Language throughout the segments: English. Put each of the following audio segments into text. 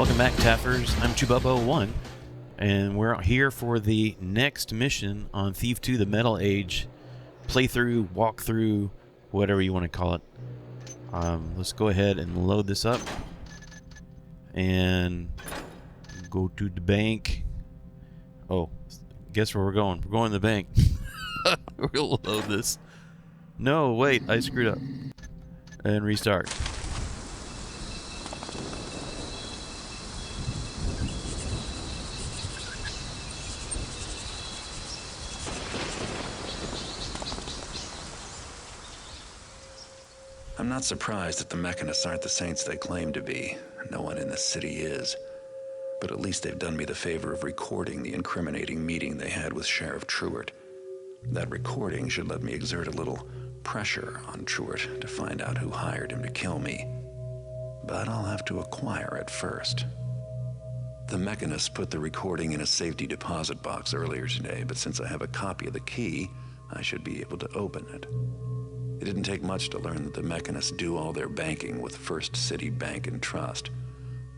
Welcome back, Taffers. I'm Chububbo1, and we're here for the next mission on Thief 2, the Metal Age playthrough, walkthrough, whatever you want to call it. Let's go ahead and load this up and go to the bank. Oh, guess where we're going? We're going to the bank. We'll load this. No, wait, I screwed up. And restart. I'm not surprised that the mechanists aren't the saints they claim to be. No one in this city is. But at least they've done me the favor of recording the incriminating meeting they had with Sheriff Truart. That recording should let me exert a little pressure on Truart to find out who hired him to kill me. But I'll have to acquire it first. The mechanists put the recording in a safety deposit box earlier today, but since I have a copy of the key, I should be able to open it. It didn't take much to learn that the mechanists do all their banking with First City Bank and Trust,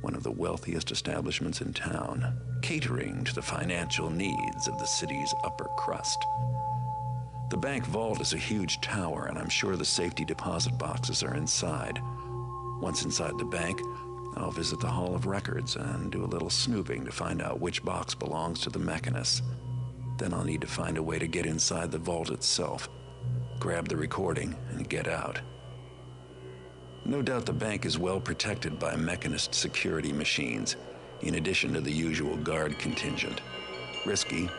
one of the wealthiest establishments in town, catering to the financial needs of the city's upper crust. The bank vault is a huge tower, and I'm sure the safety deposit boxes are inside. Once inside the bank, I'll visit the Hall of Records and do a little snooping to find out which box belongs to the mechanists. Then I'll need to find a way to get inside the vault itself, grab the recording, and get out. No doubt the bank is well protected by mechanist security machines, in addition to the usual guard contingent. Risky,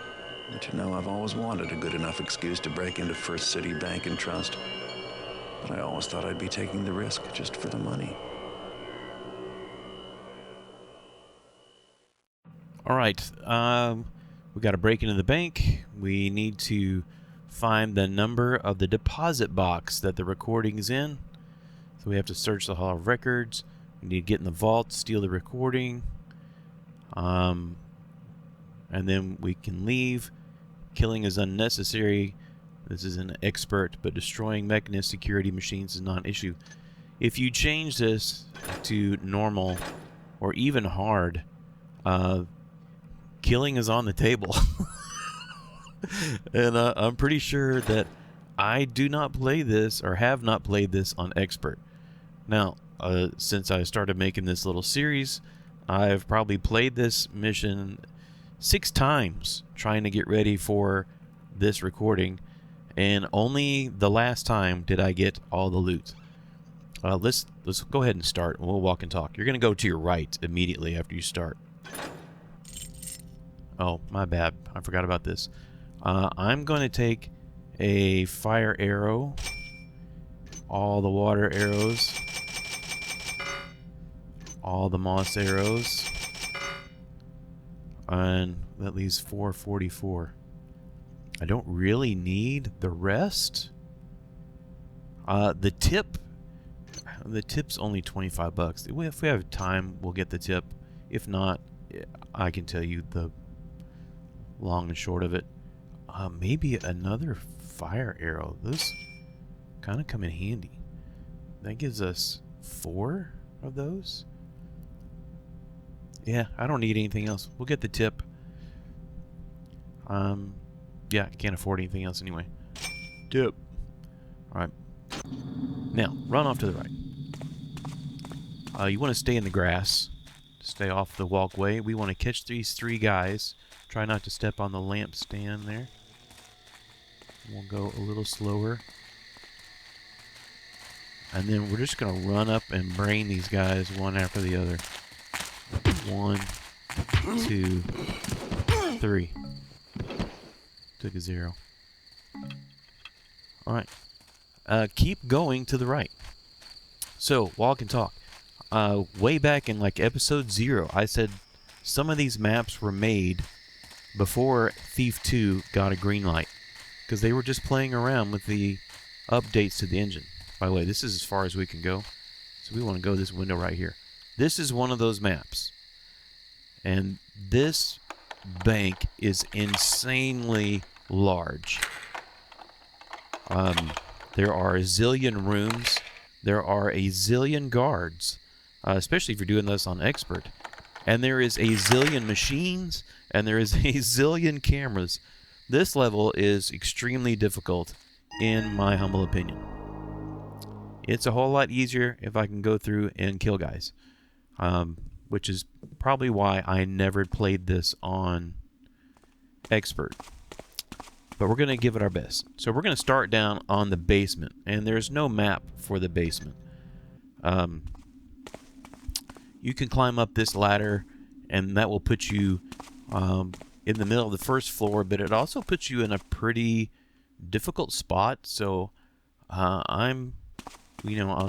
but you know I've always wanted a good enough excuse to break into First City Bank and Trust. But I always thought I'd be taking the risk just for the money. All right, we got to break into the bank. We need to find the number of the deposit box that the recording is in. So we have to search the Hall of Records. We need to get in the vault, steal the recording, and then we can leave. Killing is unnecessary. This is an expert, but destroying mechanist security machines is not an issue. If you change this to normal or even hard, killing is on the table. And I'm pretty sure that I do not play this or have not played this on expert. Now, since I started making this little series, I've probably played this mission 6 times trying to get ready for this recording, and only the last time did I get all the loot. Let's go ahead and start, and we'll walk and talk. You're going to go to your right immediately after you start. Oh, my bad. I forgot about this. I'm going to take a fire arrow, all the water arrows, all the moss arrows, and that leaves 444. I don't really need the rest. The tip's only 25 bucks. If we have time, we'll get the tip. If not, I can tell you the long and short of it. Maybe another fire arrow. Those kind of come in handy. That gives us 4 of those. Yeah, I don't need anything else. We'll get the tip. Yeah, I can't afford anything else anyway. Tip. Alright. Now, run off to the right. You want to stay in the grass. Stay off the walkway. We want to catch these 3 guys. Try not to step on the lampstand there. We'll go a little slower. And then we're just going to run up and brain these guys one after the other. 1, 2, 3. Took a 0. Alright. Keep going to the right. So, walk and talk. Way back in like episode 0, I said some of these maps were made before Thief 2 got a green light, because they were just playing around with the updates to the engine. By the way, this is as far as we can go, so we want to go this window right here. This is one of those maps, and this bank is insanely large. There are a zillion rooms. There are a zillion guards, especially if you're doing this on expert. And there is a zillion machines, and there is a zillion cameras. This level is extremely difficult, in my humble opinion. It's a whole lot easier if I can go through and kill guys, which is probably why I never played this on Expert. But we're going to give it our best. So we're going to start down on the basement, and there's no map for the basement. You can climb up this ladder, and that will put you in the middle of the first floor, but it also puts you in a pretty difficult spot. So I'll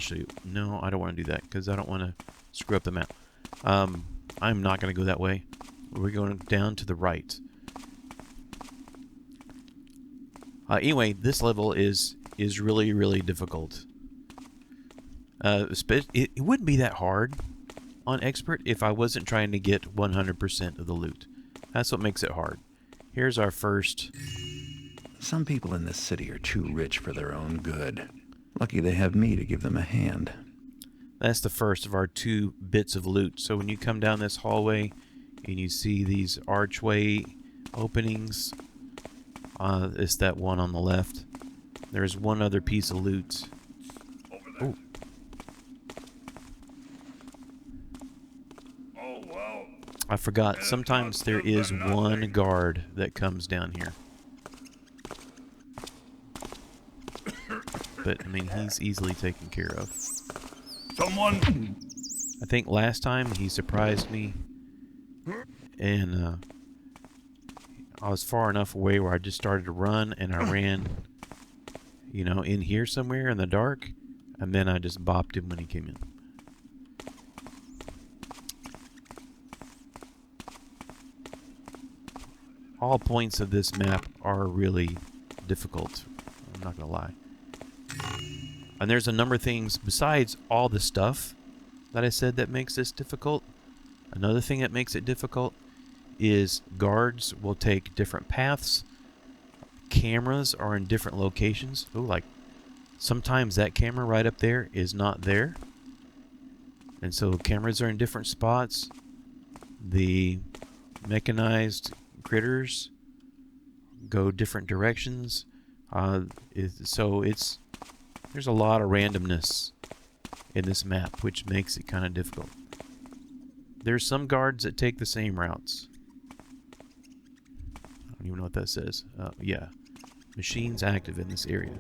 show you. No, I don't want to do that because I don't want to screw up the map. I'm not going to go that way. We're going down to the right. Anyway, this level is really, really difficult. It wouldn't be that hard on Expert if I wasn't trying to get 100% of the loot. That's what makes it hard. Here's our first. Some people in this city are too rich for their own good. Lucky they have me to give them a hand. That's the first of our 2 bits of loot. So when you come down this hallway and you see these archway openings, it's that one on the left. There's one other piece of loot. Oh. I forgot. Sometimes there is one guard that comes down here. But, I mean, he's easily taken care of. Someone! I think last time he surprised me, and I was far enough away where I just started to run, and I ran, in here somewhere in the dark, and then I just bopped him when he came in. All points of this map are really difficult. I'm not going to lie. And there's a number of things besides all the stuff that I said that makes this difficult. Another thing that makes it difficult is guards will take different paths. Cameras are in different locations. Oh, like sometimes that camera right up there is not there. And so cameras are in different spots. The mechanized critters go different directions. There's a lot of randomness in this map, which makes it kind of difficult. There's some guards that take the same routes. I don't even know what that says. Yeah. Machines active in this area.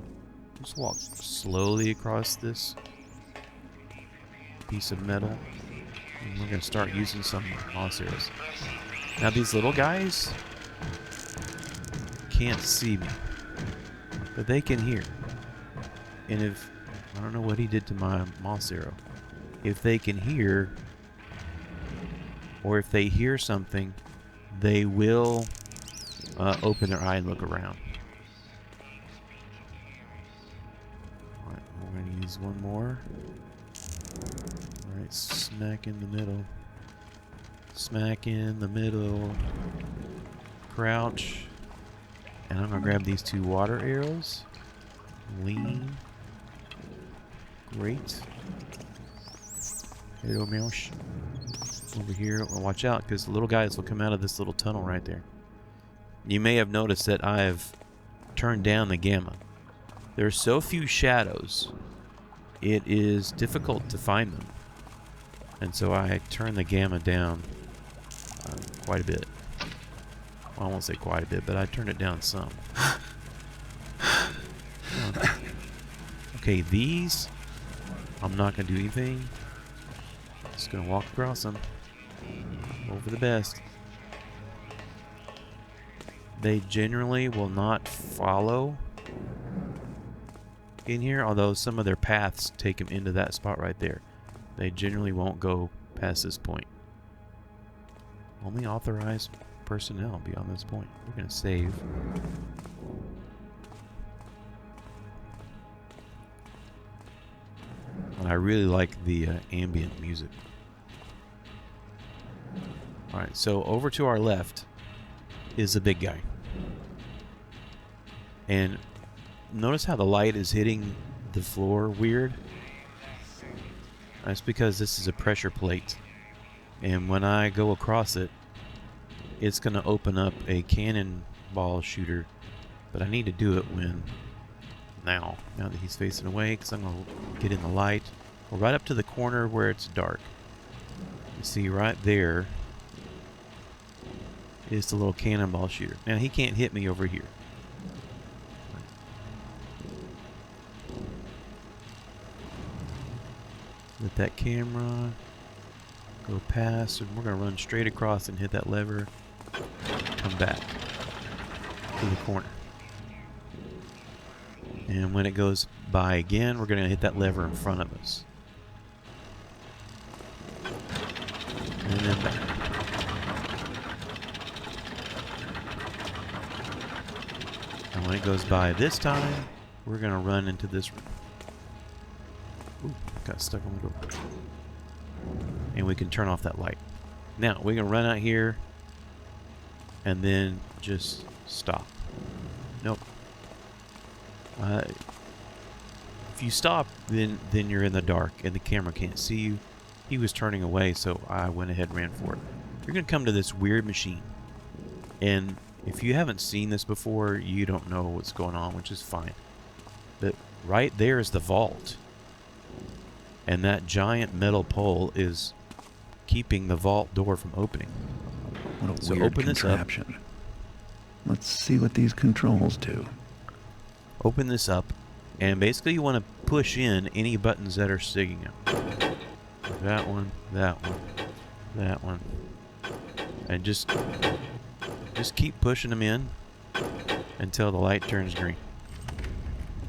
Just walk slowly across this piece of metal. And we're going to start using some moss arrows. Now these little guys can't see me, but they can hear. And if, I don't know what he did to my moss arrow. If they can hear, or if they hear something, they will open their eye and look around. Alright, we're going to use one more. Alright, smack in the middle. Smack in the middle. Crouch. And I'm going to grab these 2 water arrows. Lean. Great. Hello, mouse. Over here. Well, watch out, because the little guys will come out of this little tunnel right there. You may have noticed that I've turned down the gamma. There are so few shadows, it is difficult to find them. And so I turn the gamma down quite a bit. Well, I won't say quite a bit, but I turned it down some. Okay, these, I'm not going to do anything. Just going to walk across them. Hope for the best. They generally will not follow in here, although some of their paths take them into that spot right there. They generally won't go past this point. Only authorized personnel beyond this point. We're going to save. And I really like the ambient music. Alright, so over to our left is the big guy. And notice how the light is hitting the floor weird? That's because this is a pressure plate. And when I go across it, it's going to open up a cannonball shooter. But I need to do it now that he's facing away, because I'm going to get in the light. Well, right up to the corner where it's dark. You see right there is the little cannonball shooter. Now he can't hit me over here. Let that camera go past, and we're going to run straight across and hit that lever. Come back to the corner. And when it goes by again, we're going to hit that lever in front of us. And then back. And when it goes by this time, we're going to run into this room. Ooh, got stuck on the door. And we can turn off that light. Now, we can run out here and then just stop. Nope. If you stop, then you're in the dark and the camera can't see you. He was turning away, so I went ahead and ran for it. You're going to come to this weird machine. And if you haven't seen this before, you don't know what's going on, which is fine. But right there is the vault. And that giant metal pole is keeping the vault door from opening. What a So weird open this up. contraption. Let's see what these controls do. Open this up, and basically you want to push in any buttons that are sticking out. That one, that one, that one. And just keep pushing them in until the light turns green.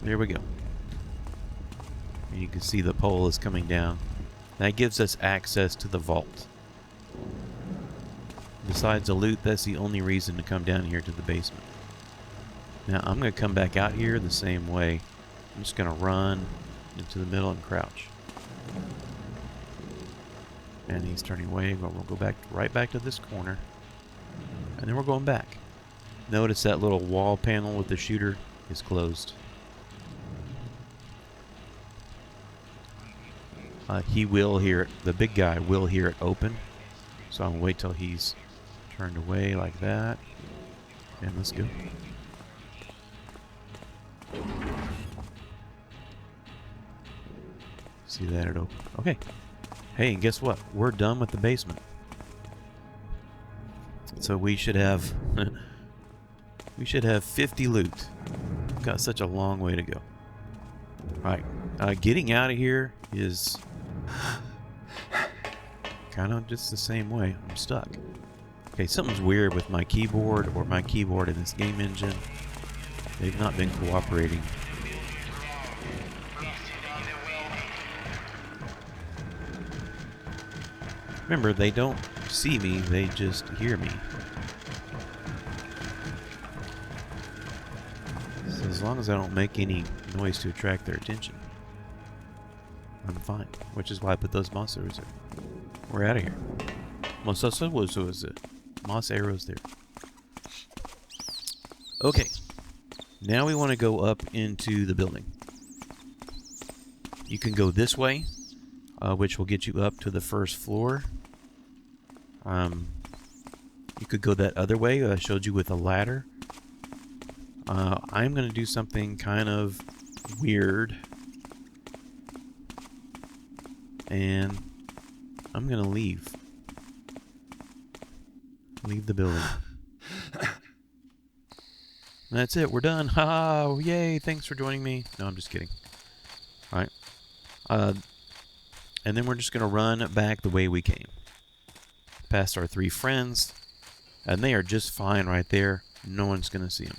There we go. And you can see the pole is coming down. That gives us access to the vault. Besides the loot, that's the only reason to come down here to the basement. Now I'm going to come back out here the same way. I'm just going to run into the middle and crouch. And he's turning away. We'll go back right back to this corner. And then we're going back. Notice that little wall panel with the shooter is closed. He will hear it. The big guy will hear it open. So I'm going to wait till he's turned away like that. And let's go. See that it open. Okay. Hey, and guess what? We're done with the basement. So we should have 50 loot. We've got such a long way to go. Alright. Getting out of here is kind of just the same way. I'm stuck. Okay, something's weird with my keyboard or my keyboard in this game engine. They've not been cooperating. Remember, they don't see me, they just hear me. So as long as I don't make any noise to attract their attention, I'm fine. Which is why I put those moss arrows there. We're out of here. Moss arrows there. Okay. Now we want to go up into the building. You can go this way, which will get you up to the first floor. You could go that other way that I showed you with a ladder. I'm going to do something kind of weird. And I'm going to leave. Leave the building. That's it. We're done. Ha! Yay! Thanks for joining me. No, I'm just kidding. All right. And then we're just going to run back the way we came. Past our 3 friends. And they are just fine right there. No one's going to see them.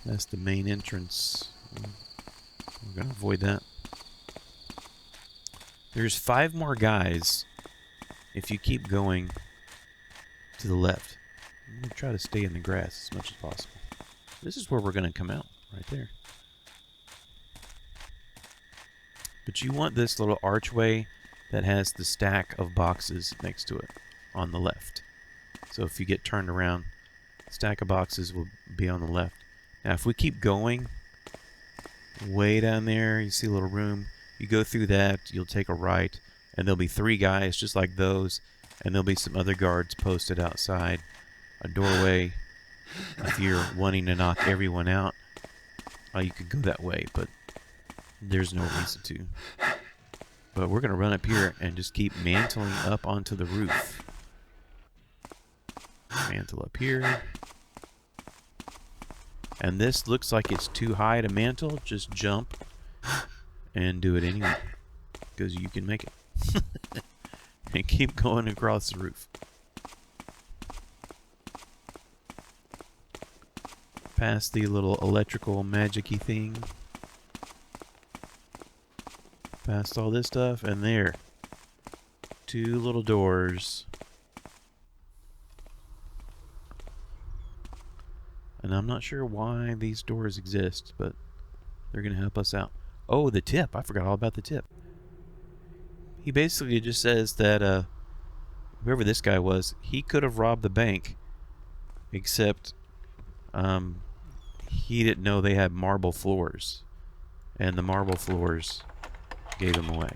That's the main entrance. We're going to avoid that. There's 5 more guys if you keep going to the left. I'm going to try to stay in the grass as much as possible. This is where we're going to come out, right there. But you want this little archway that has the stack of boxes next to it on the left. So if you get turned around, the stack of boxes will be on the left. Now if we keep going, way down there, you see a little room. You go through that, you'll take a right, and there'll be 3 guys just like those, and there'll be some other guards posted outside a doorway. If you're wanting to knock everyone out, you could go that way, but there's no reason to. But we're going to run up here and just keep mantling up onto the roof. Mantle up here. And this looks like it's too high to mantle. Just jump and do it anyway, because you can make it. And keep going across the roof. Past the little electrical magic-y thing. Past all this stuff, and there. 2 little doors. And I'm not sure why these doors exist, but they're going to help us out. Oh, the tip. I forgot all about the tip. He basically just says that whoever this guy was, he could have robbed the bank, except he didn't know they had marble floors. And the marble floors gave him away.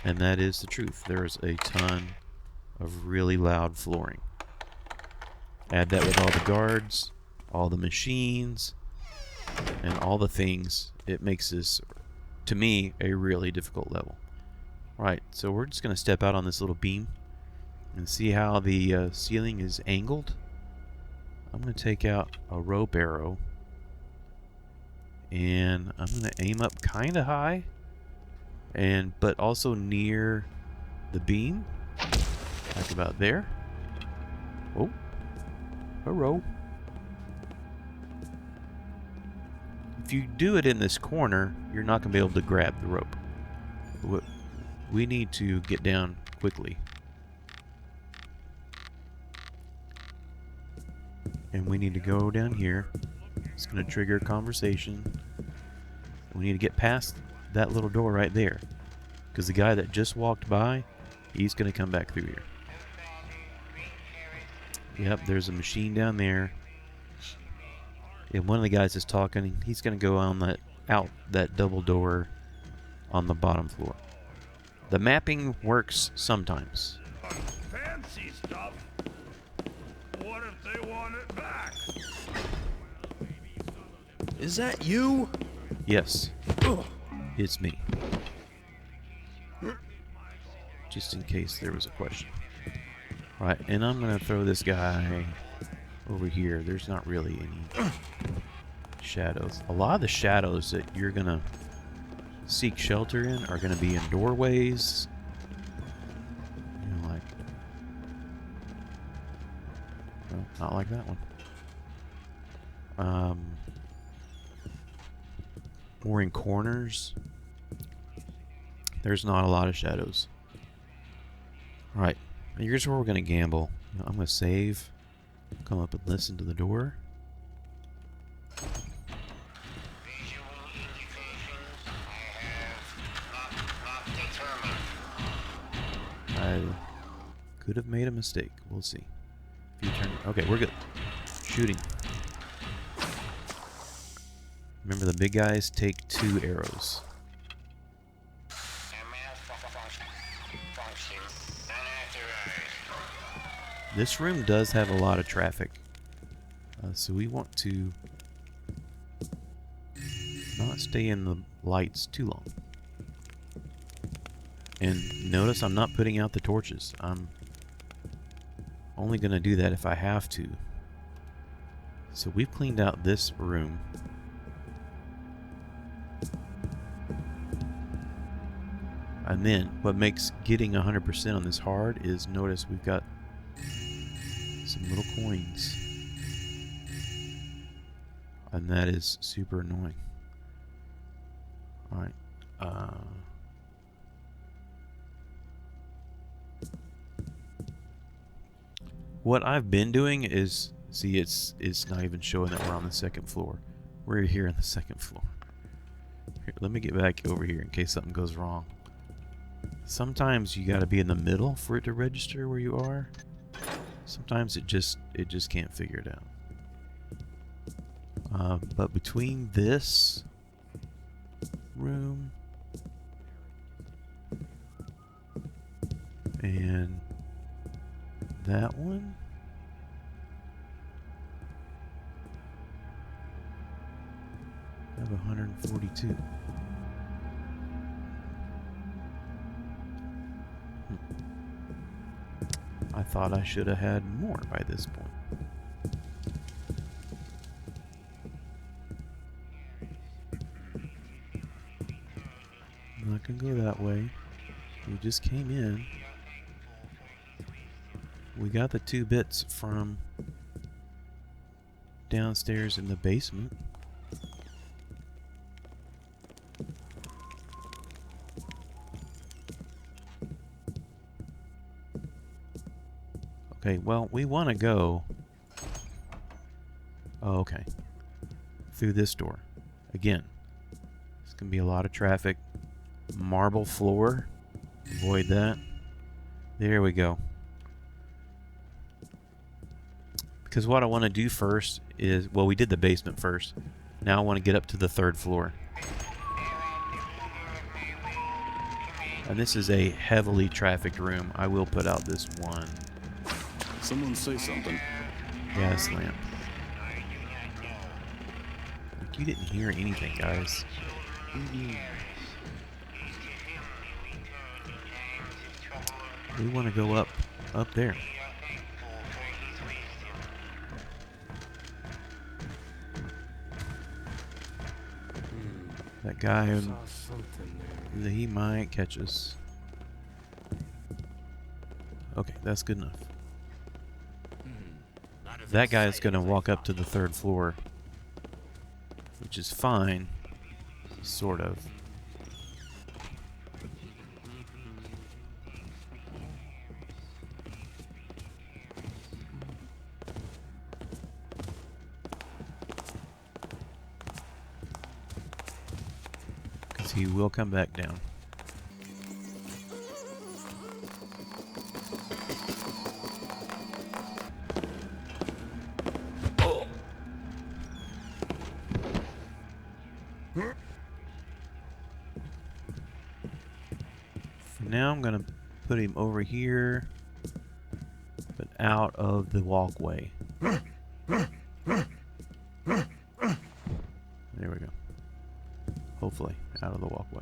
And that is the truth. There's a ton of really loud flooring. Add that with all the guards, all the machines, and all the things. It makes this, to me, a really difficult level. Right, so we're just going to step out on this little beam and see how the ceiling is angled. I'm going to take out a rope arrow, and I'm going to aim up kind of high, but also near the beam, like about there. Oh, a row. If you do it in this corner, you're not going to be able to grab the rope. We need to get down quickly. And we need to go down here. It's going to trigger a conversation. We need to get past that little door right there, because the guy that just walked by, he's going to come back through here. Yep, there's a machine down there. And one of the guys is talking. He's going to go on that double door on the bottom floor. The mapping works sometimes. Fancy stuff. What if they want it back? Is that you? Yes, it's me. Just in case there was a question. Right, and I'm going to throw this guy over here. There's not really any shadows. A lot of the shadows that you're going to seek shelter in are going to be in doorways. You know, like... No, not like that one. Or in corners. There's not a lot of shadows. Alright, here's where we're going to gamble. I'm going to save. Come up and listen to the door. I could have made a mistake. We'll see. If you turn... Okay, we're good. Shooting. Remember, the big guys take 2 arrows. This room does have a lot of traffic, so we want to not stay in the lights too long. And notice I'm not putting out the torches. I'm only going to do that if I have to. So we've cleaned out this room. And then what makes getting 100% on this hard is, notice we've got some little coins. And that is super annoying. Alright. What I've been doing is, see, it's not even showing that we're on the 2nd floor. We're here on the 2nd floor. Here, let me get back over here in case something goes wrong. Sometimes you gotta be in the middle for it to register where you are. Sometimes it just can't figure it out. But between this room and that one, I have 142. I thought I should have had more by this point. I'm not gonna go that way. We just came in. We got the 2 bits from downstairs in the basement. Okay, well, we want to go... Oh, okay. Through this door. Again, there's going to be a lot of traffic. Marble floor. Avoid that. There we go. Because what I want to do first is... Well, we did the basement first. Now I want to get up to the 3rd floor. And this is a heavily trafficked room. I will put out this one. Someone say something. Gas lamp. Like, you didn't hear anything, guys. We want to go up there. That guy, he might catch us. Okay, that's good enough. That guy's gonna walk up to the 3rd floor, which is fine, sort of. Because he will come back down. Now I'm going to put him over here, but out of the walkway. There we go. Hopefully, out of the walkway.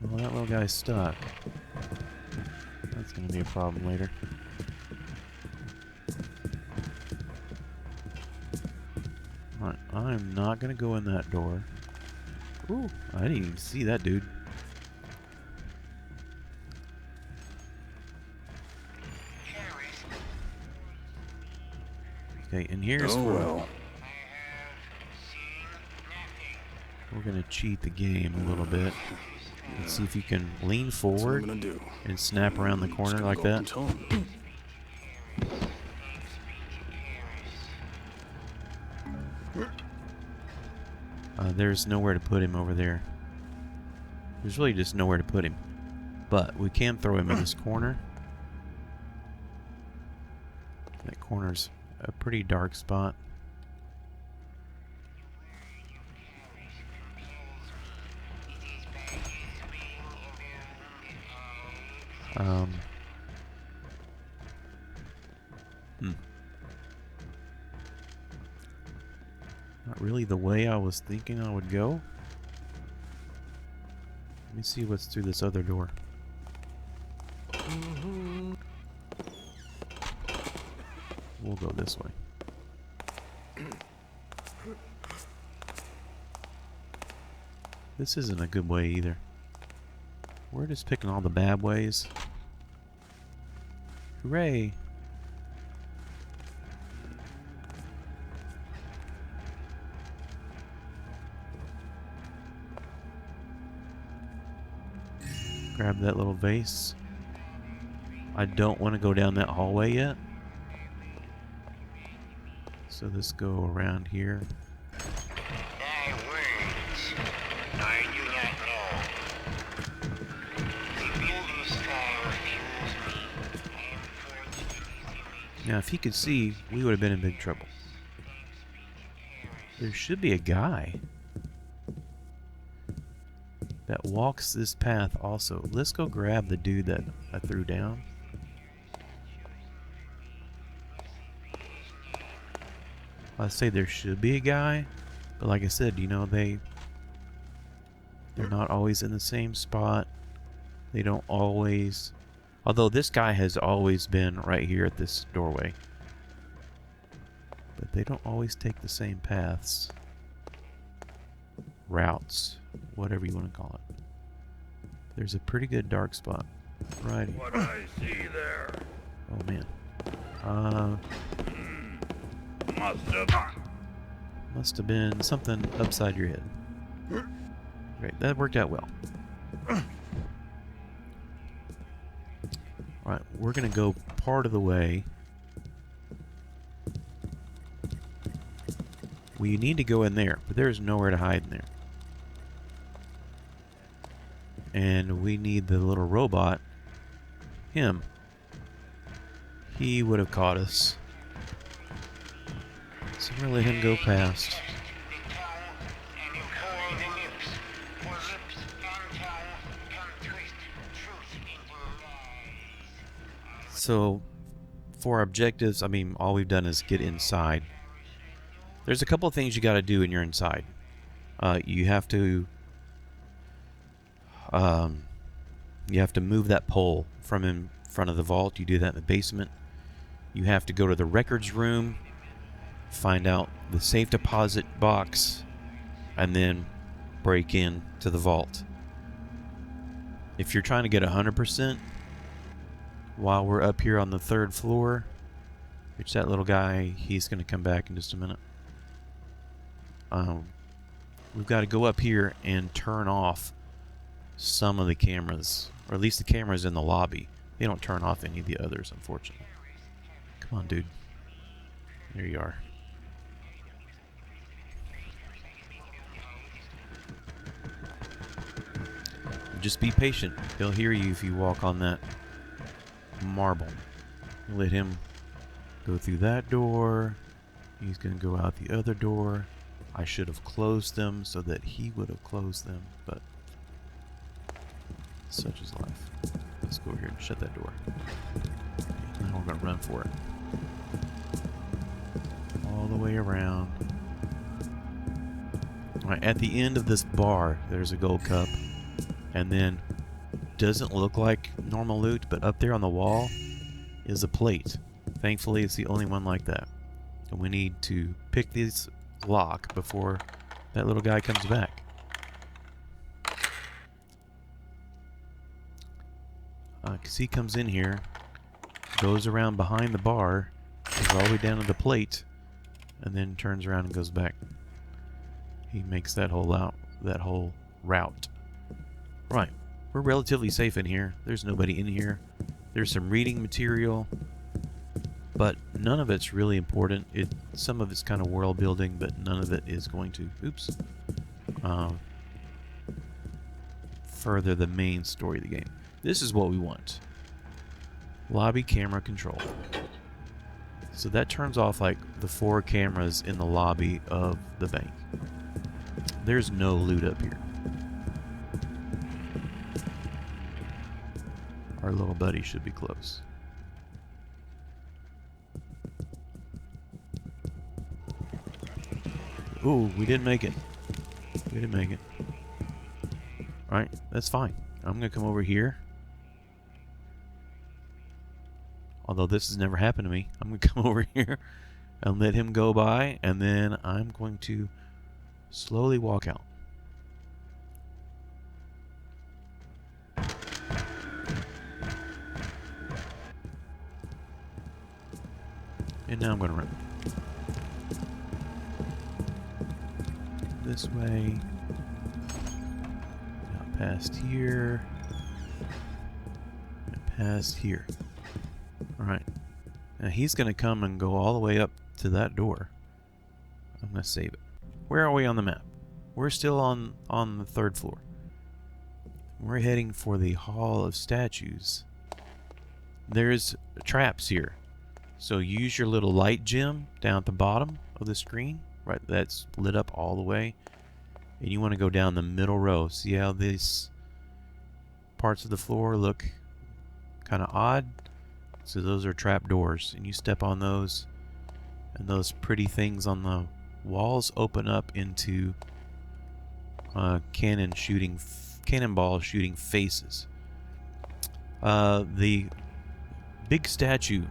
Well, that little guy's stuck. That's going to be a problem later. Alright, I'm not going to go in that door. Ooh, I didn't even see that dude. Okay, and here's where we're gonna cheat the game a little bit. Let's see if you can lean forward and snap around the corner like that. There's nowhere to put him over there. There's really just nowhere to put him. But we can throw him in this corner. That corner's a pretty dark spot. Not really the way I was thinking I would go. Let me see what's through this other door. We'll go this way. This isn't a good way either. We're just picking all the bad ways. Hooray! Grab that little vase. I don't want to go down that hallway yet. So let's go around here. Now, if he could see, we would have been in big trouble. There should be a guy that walks this path also. Let's go grab the dude that I threw down. I'd say there should be a guy, but like I said, you know, they're not always in the same spot. They don't always... Although this guy has always been right here at this doorway. But they don't always take the same paths. Routes. Whatever you want to call it. There's a pretty good dark spot. Right here. What I see there? Oh man. Must have been something upside your head. Great, that worked out well. Alright, we're gonna go part of the way. We need to go in there, but there's nowhere to hide in there. And we need the little robot. Him. He would have caught us. So we're gonna let him go past. So, for our objectives, I mean, all we've done is get inside. There's a couple of things you got to do when you're inside. You have to move that pole from in front of the vault. You do that in the basement. You have to go to the records room, find out the safe deposit box, and then break in to the vault. If you're trying to get 100%, while we're up here on the 3rd floor, which that little guy, he's going to come back in just a minute. We've got to go up here and turn off some of the cameras, or at least the cameras in the lobby. They don't turn off any of the others, unfortunately. Come on, dude. There you are. Just be patient. He'll hear you if you walk on that marble. Let him go through that door. He's going to go out the other door. I should have closed them so that he would have closed them, but such is life. Let's go over here and shut that door. Now we're going to run for it. All the way around. Alright, at the end of this bar, there's a gold cup. And then, doesn't look like normal loot, but up there on the wall is a plate. Thankfully, it's the only one like that. And we need to pick this lock before that little guy comes back. Because he comes in here, goes around behind the bar, goes all the way down to the plate, and then turns around and goes back. He makes that whole route. Right. We're relatively safe in here. There's nobody in here. There's some reading material, but none of it's really important. Some of it's kind of world building, but none of it is going to, further the main story of the game. This is what we want. Lobby camera control. So that turns off like the 4 cameras in the lobby of the bank. There's no loot up here. Our little buddy should be close. Ooh, we didn't make it. We didn't make it. Alright, that's fine. I'm going to come over here. Although this has never happened to me. I'm going to come over here and let him go by, and then I'm going to slowly walk out. And now I'm going to run. This way. Now past here. And past here. Alright. Now he's going to come and go all the way up to that door. I'm going to save it. Where are we on the map? We're still on the 3rd floor. We're heading for the Hall of Statues. There's traps here. So use your little light gem down at the bottom of the screen, right? That's lit up all the way. And you want to go down the middle row. See how these parts of the floor look kind of odd? So those are trap doors, and you step on those, and those pretty things on the walls open up into cannonball shooting faces. The big statue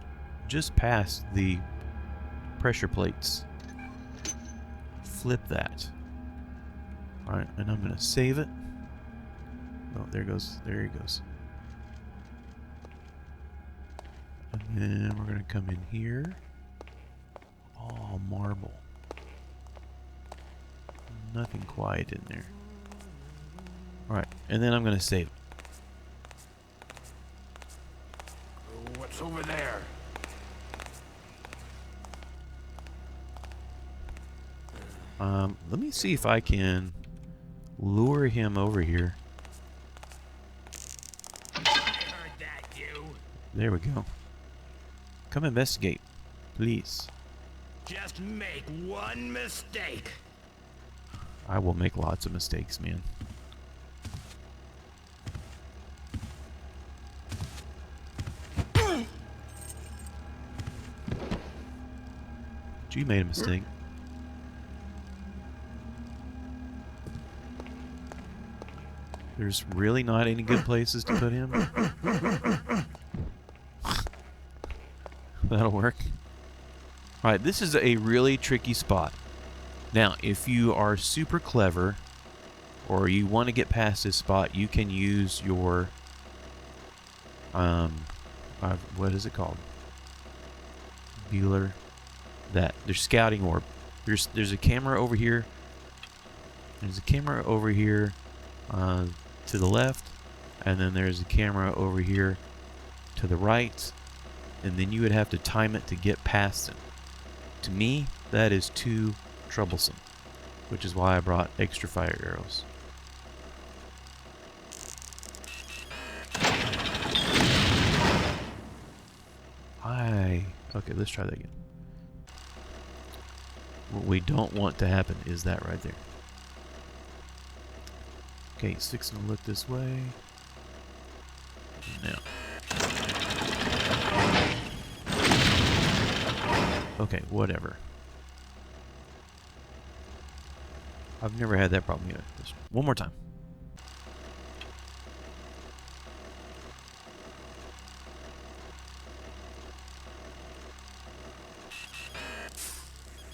just past the pressure plates. Flip that. Alright, and I'm going to save it. Oh, there goes. There he goes. And then we're going to come in here. Oh, marble. Nothing quiet in there. Alright, and then I'm going to save it. What's over there? Let me see if I can lure him over here. Heard that, you. There we go. Come investigate, please. Just make one mistake. I will make lots of mistakes, man. You made a mistake. There's really not any good places to put him. That'll work. Alright, this is a really tricky spot. Now, if you are super clever, or you want to get past this spot, you can use your, what is it called? Bueller. There's scouting orb. There's a camera over here. There's a camera over here to the left, and then there's a camera over here to the right, and then you would have to time it to get past it. To me, that is too troublesome, which is why I brought extra fire arrows. Okay, let's try that again. What we don't want to happen is that right there. Okay, he's fixing to look this way. Now. Okay, whatever. I've never had that problem yet. Just one more time.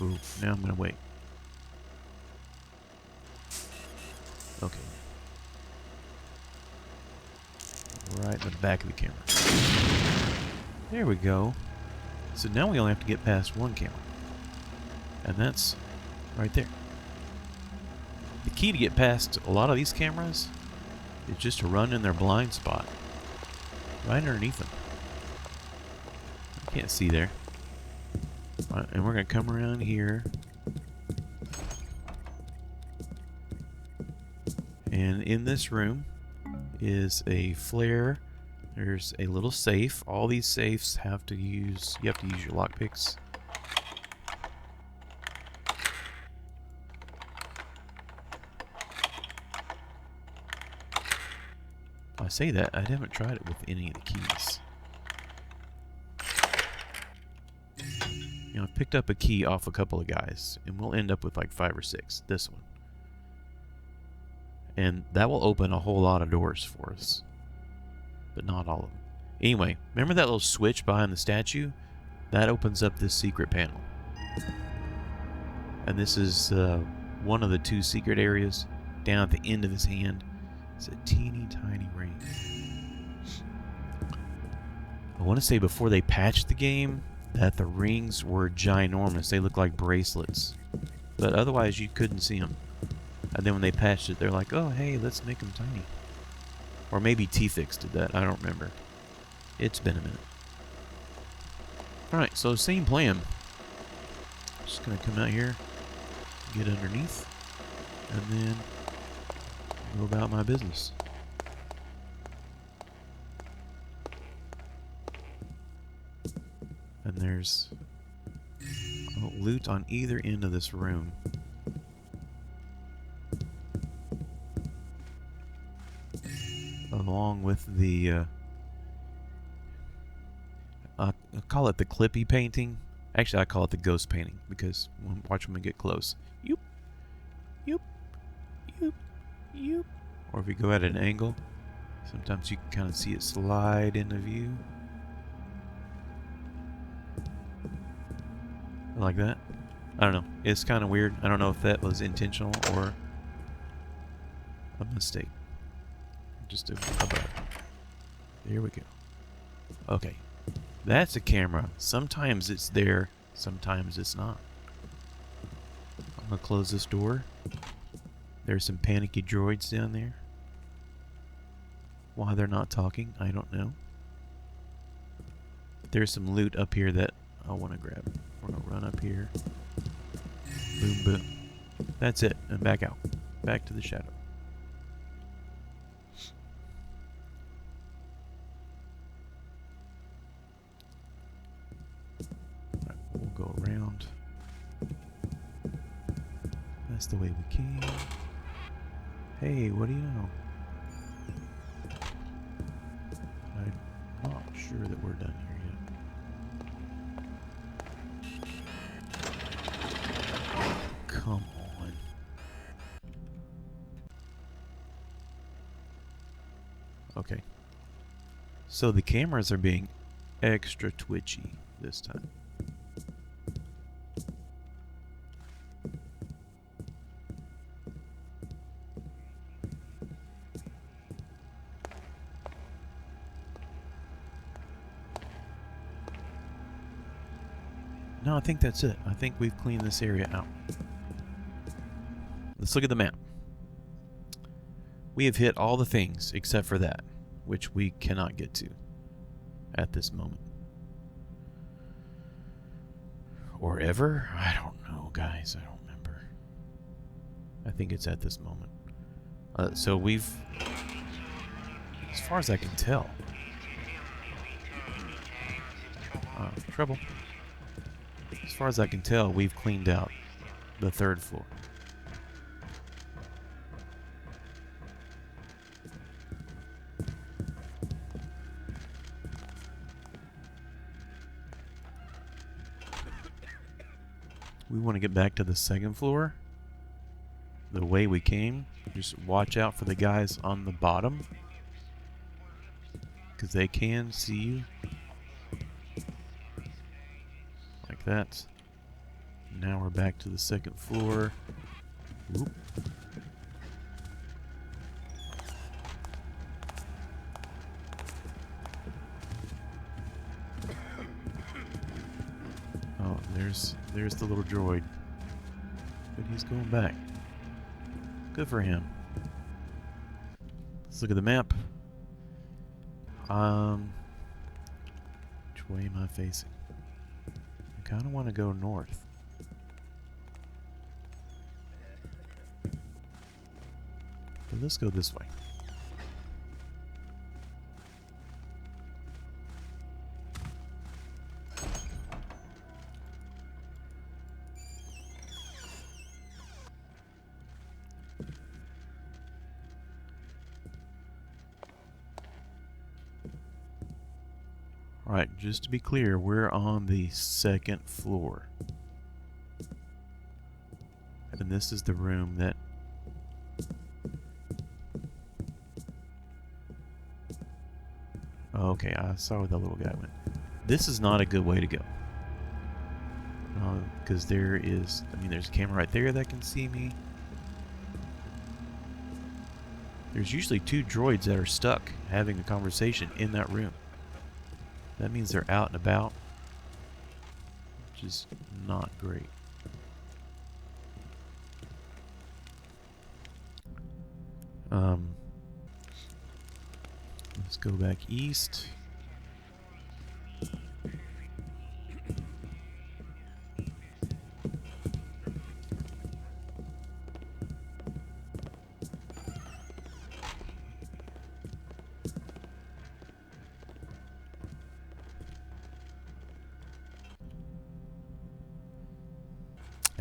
Ooh, now I'm gonna wait. Okay. Right in the back of the camera. There we go. So now we only have to get past one camera. And that's right there. The key to get past a lot of these cameras is just to run in their blind spot. Right underneath them. I can't see there. Right, and we're going to come around here. And in this room is a flare. There's a little safe. All these safes you have to use your lockpicks. I say that, I haven't tried it with any of the keys. You know, I picked up a key off a couple of guys, and we'll end up with like 5 or 6. This one. And that will open a whole lot of doors for us. But not all of them. Anyway, remember that little switch behind the statue? That opens up this secret panel. And this is one of the 2 secret areas down at the end of his hand. It's a teeny tiny ring. I want to say before they patched the game that the rings were ginormous. They look like bracelets. But otherwise you couldn't see them. And then when they patched it, they're like, oh, hey, let's make them tiny. Or maybe T-Fix did that. I don't remember. It's been a minute. Alright, so same plan. Just going to come out here, get underneath, and then go about my business. And there's loot on either end of this room. Along with the, I call it the Clippy painting. Actually, I call it the ghost painting because watch when we get close. Yoop, yoop, yoop, yoop. Or if you go at an angle, sometimes you can kind of see it slide into view. Like that. I don't know. It's kind of weird. I don't know if that was intentional or a mistake. Just a bug. There we go. Okay. That's a camera. Sometimes it's there, sometimes it's not. I'm going to close this door. There's some panicky droids down there. Why they're not talking, I don't know. But there's some loot up here that I want to grab. We're going to run up here. Boom, boom. That's it. And back out. Back to the shadow. Alright, we'll go around. That's the way we came. Hey, what do you know? I'm not sure that we're done here yet. Come on. Okay. So the cameras are being extra twitchy this time. No, I think that's it. I think we've cleaned this area out. Let's look at the map. We have hit all the things except for that, which we cannot get to at this moment. Or ever? I don't know, guys. I don't remember. I think it's at this moment. So we've, as far as I can tell, trouble. As far as I can tell, we've cleaned out the third floor. We want to get back to the second floor the way we came. Just watch out for the guys on the bottom, because they can see you. Like that. Now we're back to the second floor. Oop. Oh, there's the little droid. But he's going back. Good for him. Let's look at the map. Which way am I facing? I kind of want to go north. But let's go this way. Alright, just to be clear, we're on the second floor. And this is the room that... Okay, I saw where that little guy went. This is not a good way to go. Because there is... I mean, there's a camera right there that can see me. There's usually two droids that are stuck having a conversation in that room. That means they're out and about, which is not great. Let's go back east.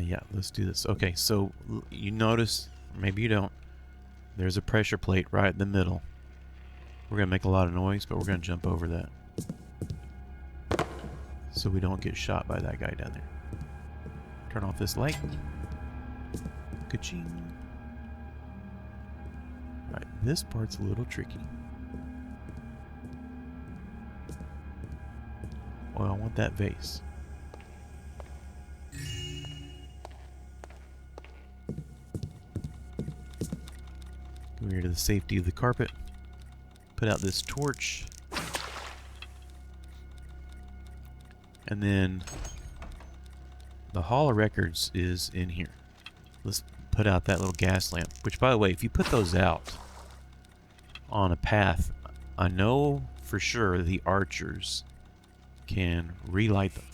Yeah, let's do this. Okay, so you notice, maybe you don't, there's a pressure plate right in the middle. We're going to make a lot of noise, but we're going to jump over that, so we don't get shot by that guy down there. Turn off this light. Ka-ching. Alright, this part's a little tricky. Well, I want that vase. Go here to the safety of the carpet. Put out this torch. And then the Hall of Records is in here. Let's put out that little gas lamp. Which, by the way, if you put those out on a path, I know for sure the archers can relight them.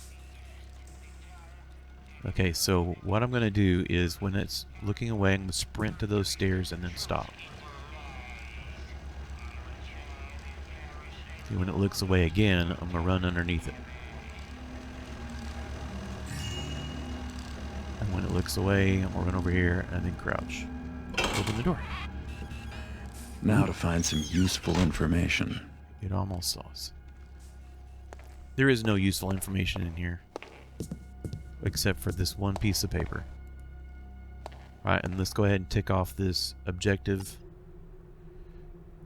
Okay, so what I'm going to do is when it's looking away, I'm going to sprint to those stairs and then stop. See, when it looks away again, I'm going to run underneath it. And when it looks away, I'm going to run over here and then crouch. Open the door. Now to find some useful information. It almost saw us. There is no useful information in here, except for this one piece of paper. Alright, and let's go ahead and tick off this objective.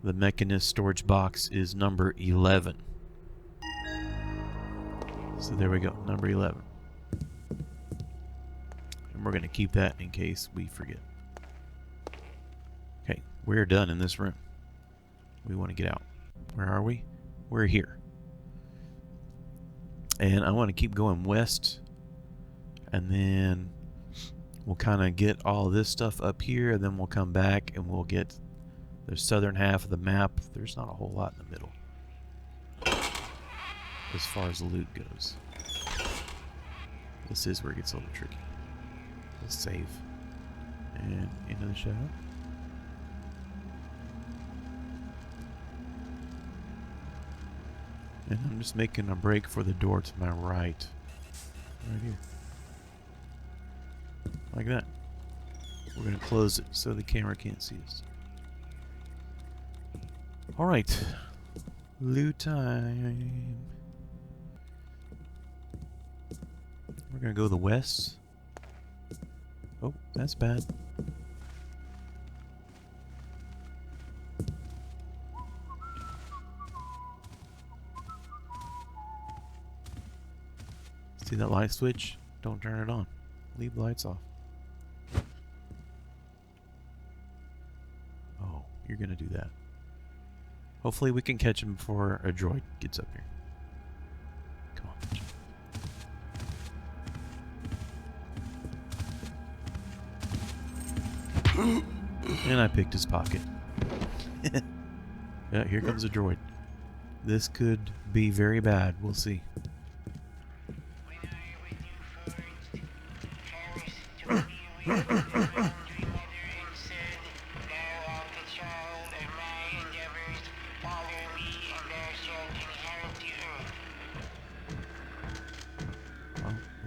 The mechanist storage box is number 11. So there we go, number 11. And we're going to keep that in case we forget. Okay, we're done in this room. We want to get out. Where are we? We're here. And I want to keep going west. And then we'll kind of get all this stuff up here. And then we'll come back and we'll get the southern half of the map. There's not a whole lot in the middle as far as loot goes. This is where it gets a little tricky. Let's save. And into the shadow. And I'm just making a break for the door to my right. Right here. Like that. We're going to close it so the camera can't see us. Alright. Loot time. We're going to go the west. Oh, that's bad. See that light switch? Don't turn it on. Leave the lights off. Oh, you're gonna do that. Hopefully we can catch him before a droid gets up here. Come on. And I picked his pocket. Yeah, here comes a droid. This could be very bad. We'll see.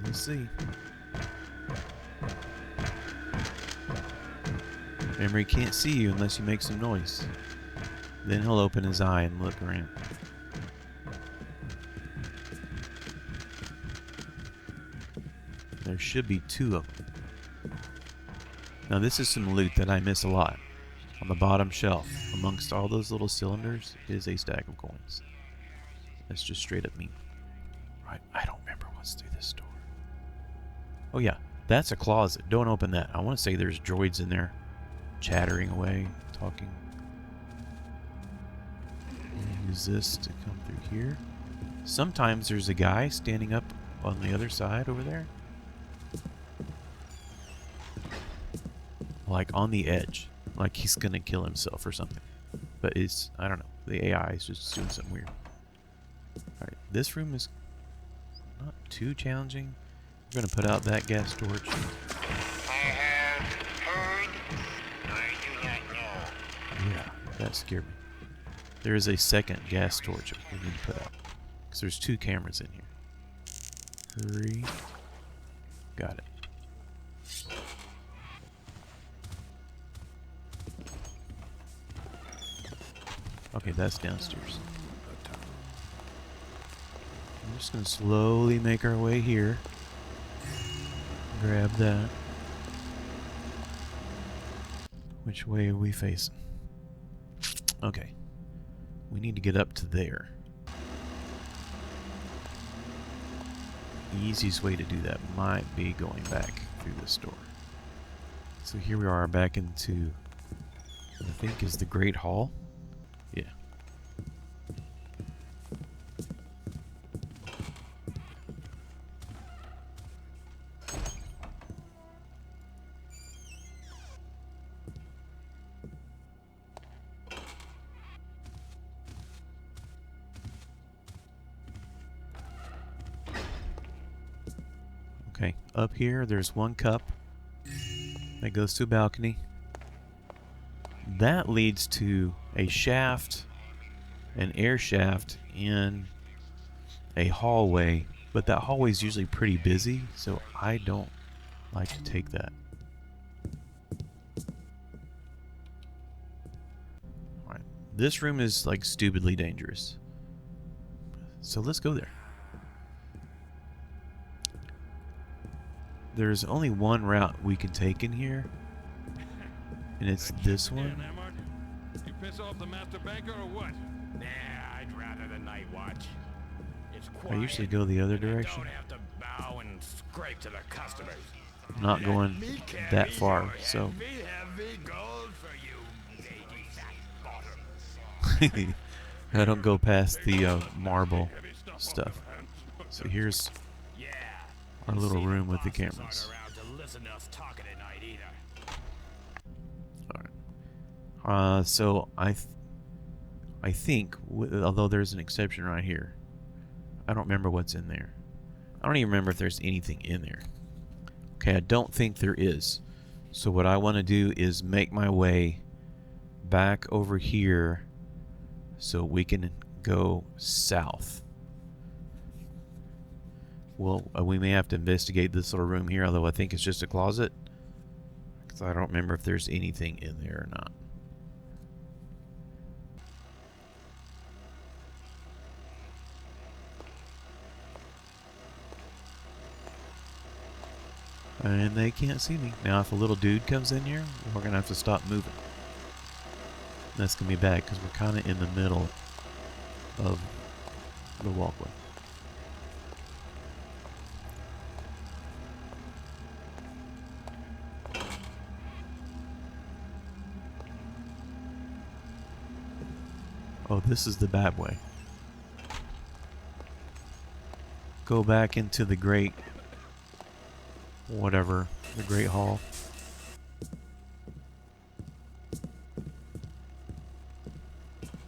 Let's see. Remember, he can't see you unless you make some noise. Then he'll open his eye and look around. There should be 2 of them. Now this is some loot that I miss a lot. On the bottom shelf, amongst all those little cylinders, is a stack of coins. That's just straight up mean. Right, I don't remember what's through this door. Oh yeah, that's a closet. Don't open that. I want to say there's droids in there, chattering away, talking. Use this to come through here. Sometimes there's a guy standing up on the other side over there. Like on the edge. Like he's gonna kill himself or something. But it's, I don't know. The AI is just doing something weird. Alright, this room is not too challenging. We're gonna put out that gas torch. I have heard. I do not know. Yeah, that scared me. There is a second gas torch we need to put out. Because there's 2 cameras in here. 3. Got it. Okay, that's downstairs. I'm just gonna slowly make our way here. Grab that. Which way are we facing? Okay. We need to get up to there. The easiest way to do that might be going back through this door. So here we are back into what I think is the Great Hall. Yeah. Okay, up here there's one cup that goes to a balcony. That leads to a shaft, an air shaft in a hallway, but that hallway is usually pretty busy, so I don't like to take that. Alright, this room is like stupidly dangerous. So let's go there. There's only one route we can take in here, and it's this one. You piss off the master banker or what? Nah, I'd rather the night watch. It's I quiet. usually go the other and I direction. don't have to bow and scrape to the customers. I'm not going Me that carry far, your so heavy gold for you, lady fat bottom. I don't go past the marble stuff. So here's Yeah. our little See, room with the bosses cameras. aren't around to listen to us talking at night either. Alright. So I think, although there's an exception right here, I don't remember what's in there. I don't even remember if there's anything in there. Okay, I don't think there is. So what I want to do is make my way back over here so we can go south. Well, we may have to investigate this little room here, although I think it's just a closet, because I don't remember if there's anything in there or not. And they can't see me. Now if a little dude comes in here, we're going to have to stop moving. That's going to be bad because we're kind of in the middle of the walkway. Oh, this is the bad way. Go back into the great... whatever, the Great Hall.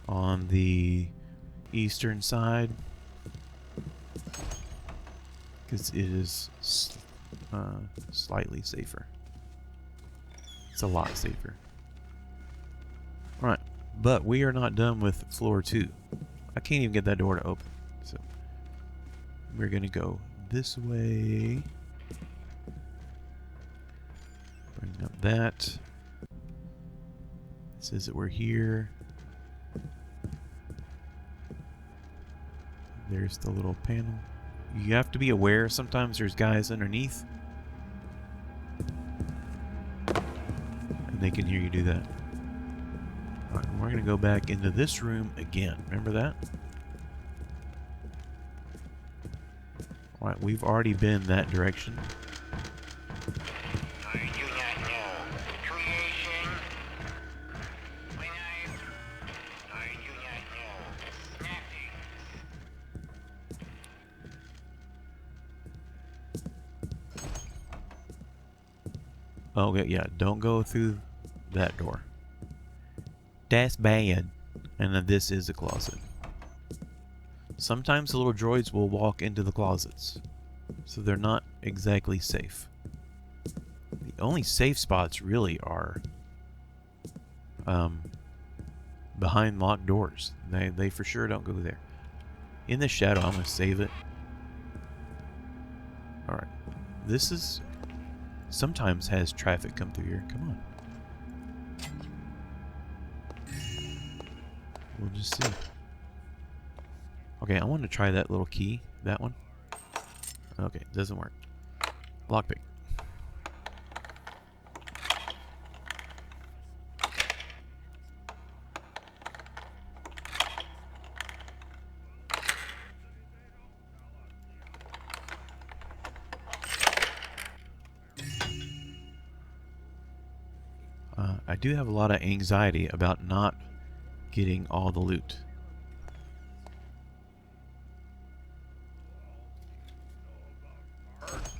On the eastern side, because it is slightly safer. It's a lot safer. Alright, but we are not done with floor 2. I can't even get that door to open. So we're gonna go this way. Bring up that. It says that we're here. There's the little panel. You have to be aware sometimes there's guys underneath. And they can hear you do that. Alright, we're going to go back into this room again. Remember that? Alright, we've already been that direction. Okay, yeah, don't go through that door. That's bad. And then this is a closet. Sometimes the little droids will walk into the closets, so they're not exactly safe. The only safe spots really are behind locked doors. They for sure don't go there. In the shadow, I'm going to save it. Alright. This is... sometimes has traffic come through here. Come on. We'll just see. Okay, I want to try that little key. That one. Okay, doesn't work. Lockpick. I do have a lot of anxiety about not getting all the loot.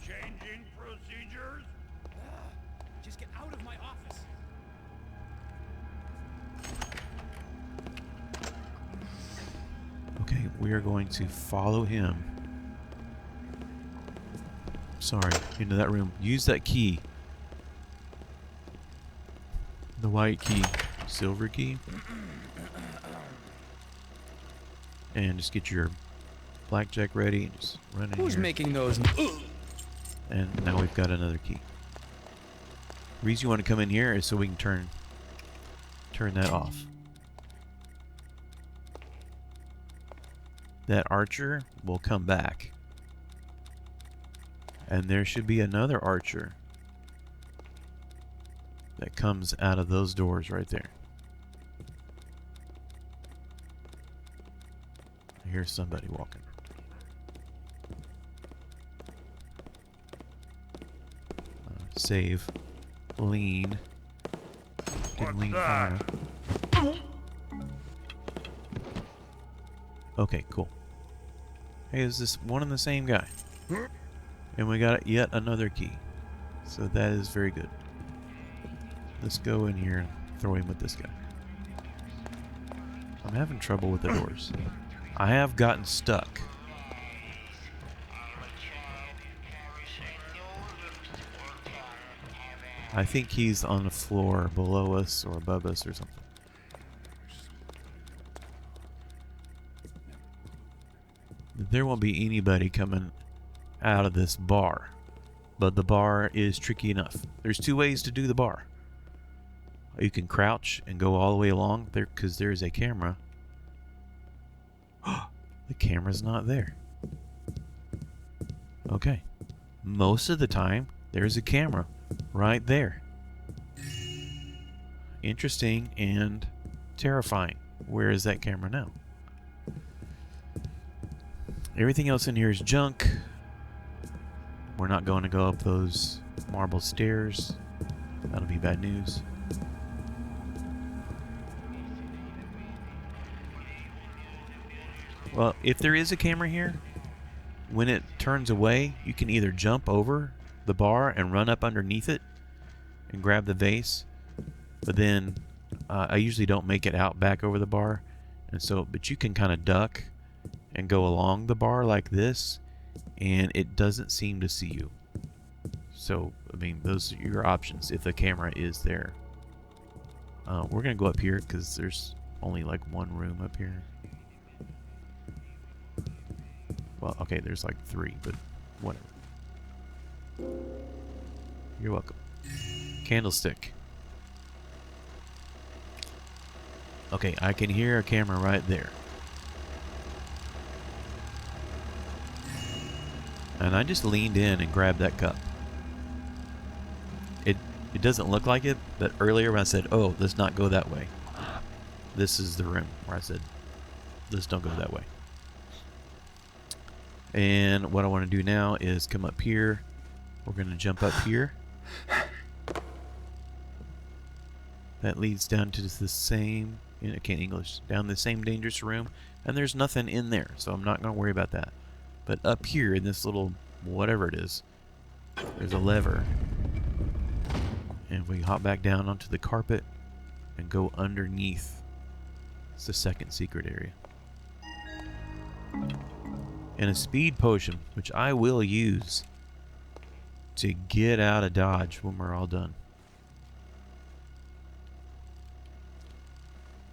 Changing procedures? Just get out of my office. Okay, we are going to follow him. Sorry, into that room. Use that key. The white key. Silver key. And just get your blackjack ready. And just run in Who's here. making those? And now we've got another key. The reason you want to come in here is so we can turn that off. That archer will come back. And there should be another archer that comes out of those doors right there. I hear somebody walking. Save. Lean. Didn't lean far enough. Okay, cool. Hey, is this one and the same guy? And we got yet another key. So that is very good. Let's go in here and throw him with this guy. I'm having trouble with the doors. I have gotten stuck. I think he's on the floor below us or above us or something. There won't be anybody coming out of this bar. But the bar is tricky enough. There's two ways to do the bar. You can crouch and go all the way along there because there's a camera. The camera's not there. Okay. Most of the time, there's a camera right there. Interesting and terrifying. Where is that camera now? Everything else in here is junk. We're not going to go up those marble stairs. That'll be bad news. Well, if there is a camera here, when it turns away, you can either jump over the bar and run up underneath it and grab the vase. But then I usually don't make it out back over the bar. And so, but you can kind of duck and go along the bar like this, and it doesn't seem to see you. So, I mean, those are your options if the camera is there. We're going to go up here because there's only like one room up here. Well, okay, there's like three, but whatever. You're welcome. Candlestick. Okay, I can hear a camera right there. And I just leaned in and grabbed that cup. It doesn't look like it, but earlier when I said, oh, let's not go that way. This is the room where I said, let's don't go that way. And what I want to do now is come up here. We're going to jump up here. That leads down to the same, I can't English, down the same dangerous room. And there's nothing in there, so I'm not going to worry about that. But up here in this little, whatever it is, there's a lever. And we hop back down onto the carpet and go underneath. It's the second secret area. And a speed potion, which I will use to get out of Dodge when we're all done.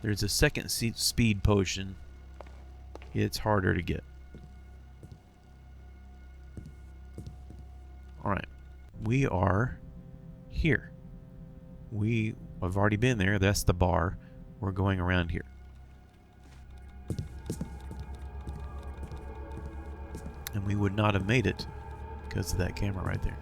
There's a second speed potion. It's harder to get. Alright. We are here. I've already been there. That's the bar. We're going around here. And we would not have made it because of that camera right there.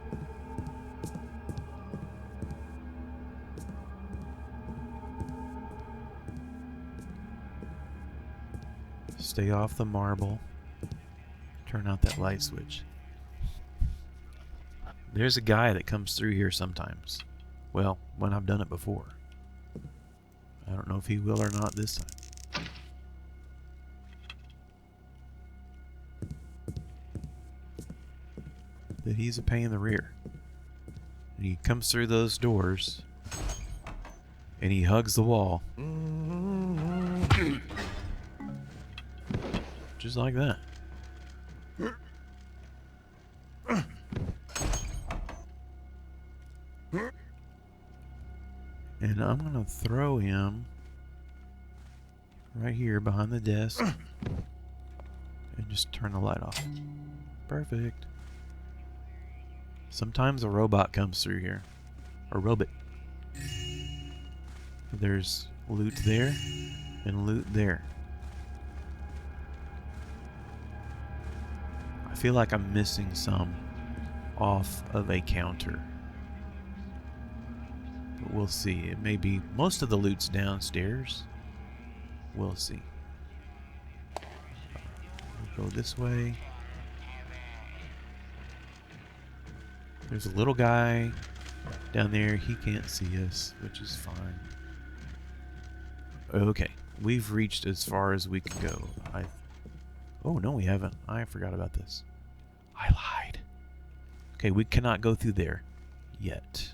Stay off the marble. Turn out that light switch. There's a guy that comes through here sometimes. Well, when I've done it before. I don't know if he will or not this time. But he's a pain in the rear. And he comes through those doors and he hugs the wall. Just like that. And I'm gonna throw him right here behind the desk and just turn the light off. Perfect. Sometimes a robot comes through here. Or robot. There's loot there and loot there. I feel like I'm missing some off of a counter. But we'll see. It may be most of the loot's downstairs. We'll see. We'll go this way. There's a little guy down there. He can't see us, which is fine. Okay, we've reached as far as we can go. Oh, no, we haven't. I forgot about this. I lied. Okay, we cannot go through there yet.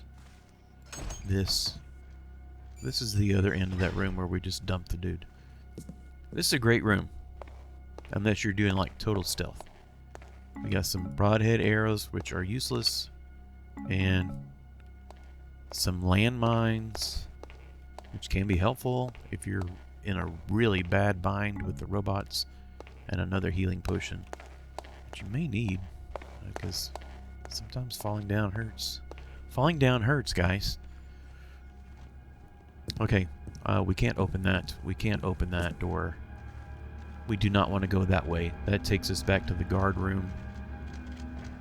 This is the other end of that room where we just dumped the dude. This is a great room. Unless you're doing like total stealth. We got some broadhead arrows, which are useless. And some landmines, which can be helpful if you're in a really bad bind with the robots. And another healing potion, which you may need, because sometimes falling down hurts. Falling down hurts, guys. Okay, we can't open that. We can't open that door. We do not want to go that way. That takes us back to the guard room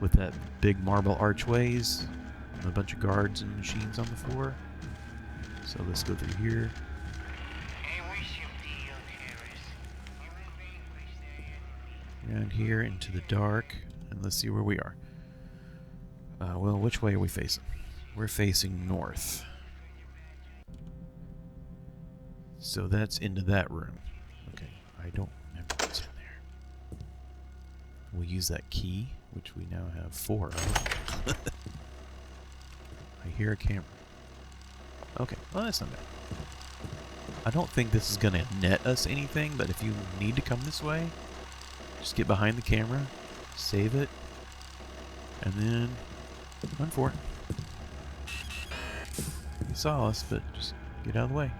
with that big marble archways and a bunch of guards and machines on the floor. So let's go through here. Around here into the dark, and let's see where we are. Well, which way are we facing? We're facing north. So that's into that room. Okay, I don't remember what's in there. We'll use that key, which we now have 4 of. I hear a camera. Okay, well that's not bad. I don't think this is going to net us anything, but if you need to come this way, just get behind the camera, save it, and then run for it. You saw us, but just get out of the way.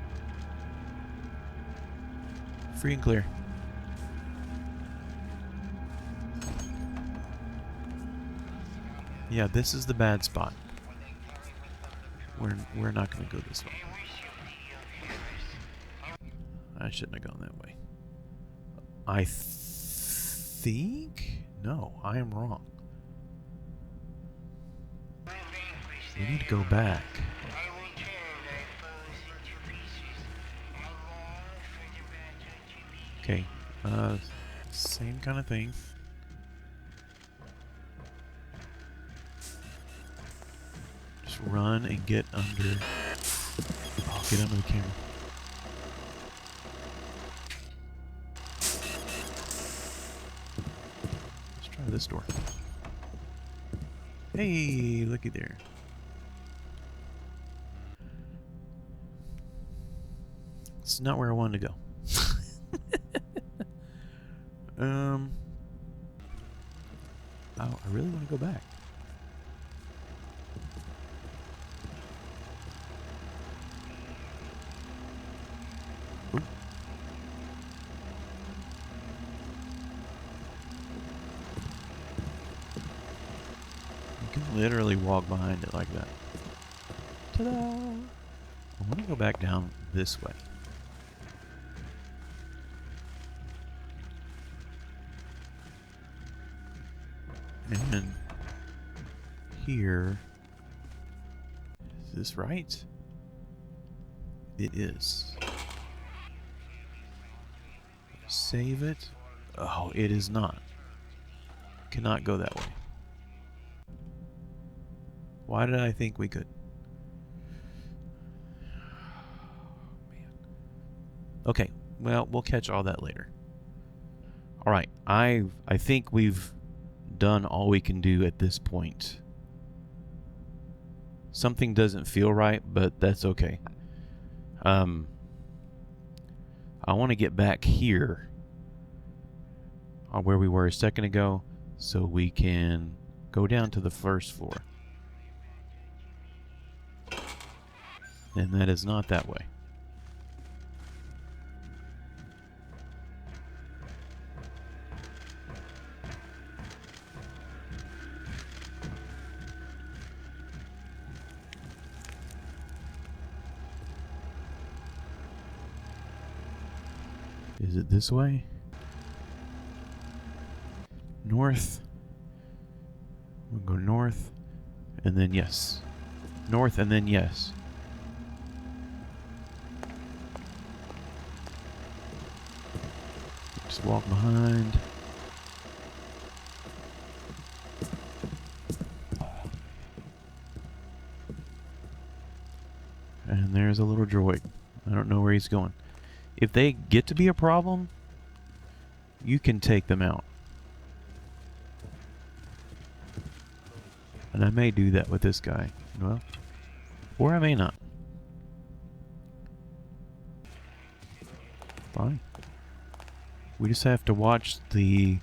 Free and clear. Yeah, this is the bad spot. We're not going to go this way. I shouldn't have gone that way. I think? No, I am wrong. We need to go back. Okay, same kind of thing. Just run and get under. Oh, get under the camera. This door. Hey, looky there. This is not where I wanted to go. Oh, I really want to go back. Ooh. You can literally walk behind it like that. Ta-da! I want to go back down this way. And here, is this right? It is. Save it. Oh, it is not. Cannot go that way. Why did I think we could? Man. Okay, well, we'll catch all that later. All right, I think we've done all we can do at this point. Something doesn't feel right, but that's okay. I want to get back here on where we were a second ago so we can go down to the first floor. And that is not that way. Is it this way? North. We'll go north, and then yes. North, and then yes. Just walk behind. And there's a little droid. I don't know where he's going. If they get to be a problem, you can take them out. And I may do that with this guy. Well, or I may not. Fine. We just have to watch the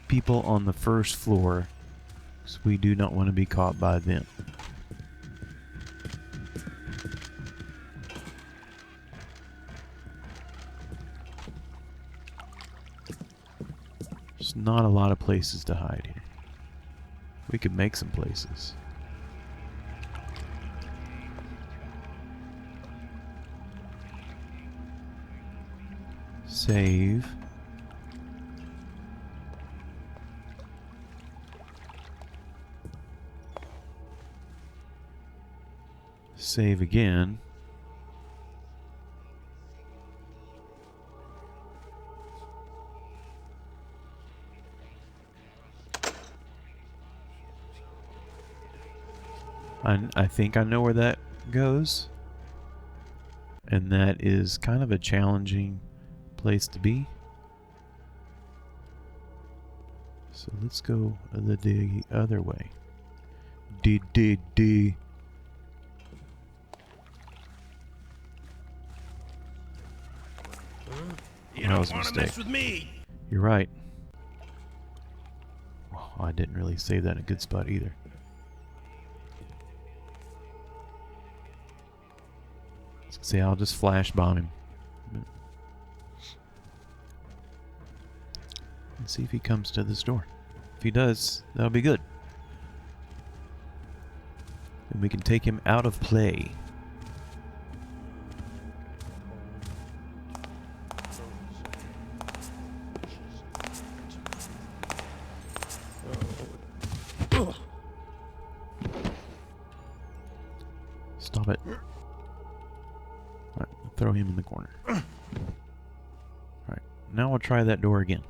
people on the first floor, because we do not want to be caught by them. There's not a lot of places to hide here. We could make some places. Save. Save again. I think I know where that goes. And that is kind of a challenging place to be. So let's go the other way. D. You That don't was a want to mistake. mess with me. You're right. Oh, I didn't really save that in a good spot either. See, I'll just flash bomb him. And see if he comes to this door. If he does, that'll be good. And we can take him out of play. Stop it. Alright, throw him in the corner. Alright, now we'll try that door again.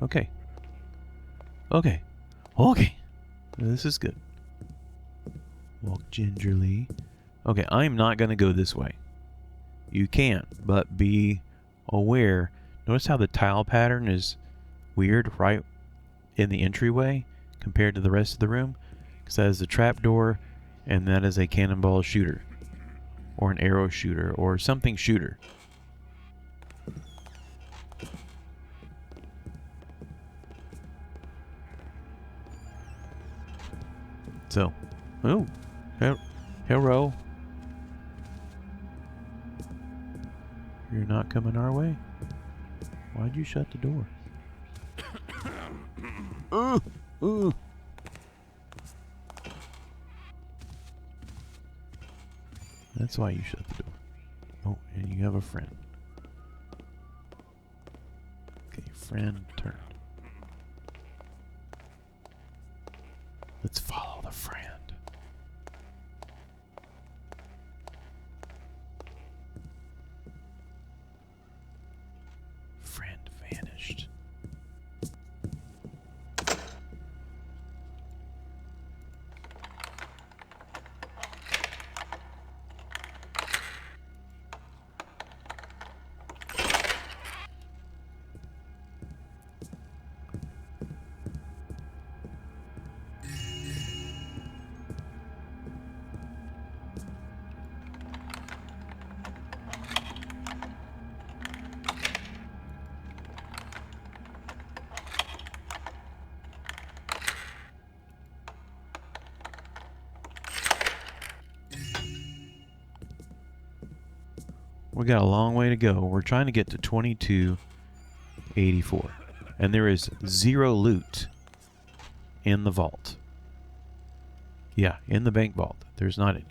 Okay. Okay. Okay. This is good. Walk gingerly. Okay, I'm not going to go this way. You can't, but be aware. Notice how the tile pattern is weird right in the entryway compared to the rest of the room? Because that is a trapdoor, and that is a cannonball shooter. Or an arrow shooter, or something shooter. So, oh, hello. You're not coming our way? Why'd you shut the door? That's why you shut the door. Oh, and you have a friend. Okay, friend turned. Let's follow the friend. Friend vanished. We got a long way to go. We're trying to get to 2284. And there is 0 loot in the vault. Yeah, in the bank vault. There's not any.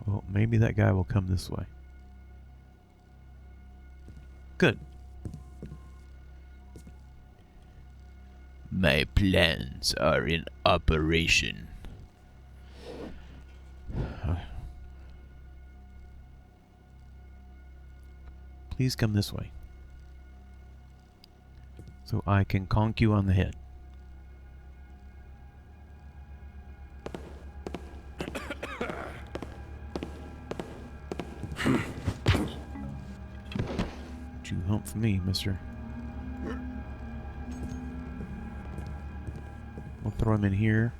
Well, maybe that guy will come this way. Good. My plans are in operation. Please come this way, so I can conk you on the head. You hump for me, mister. We'll throw him in here.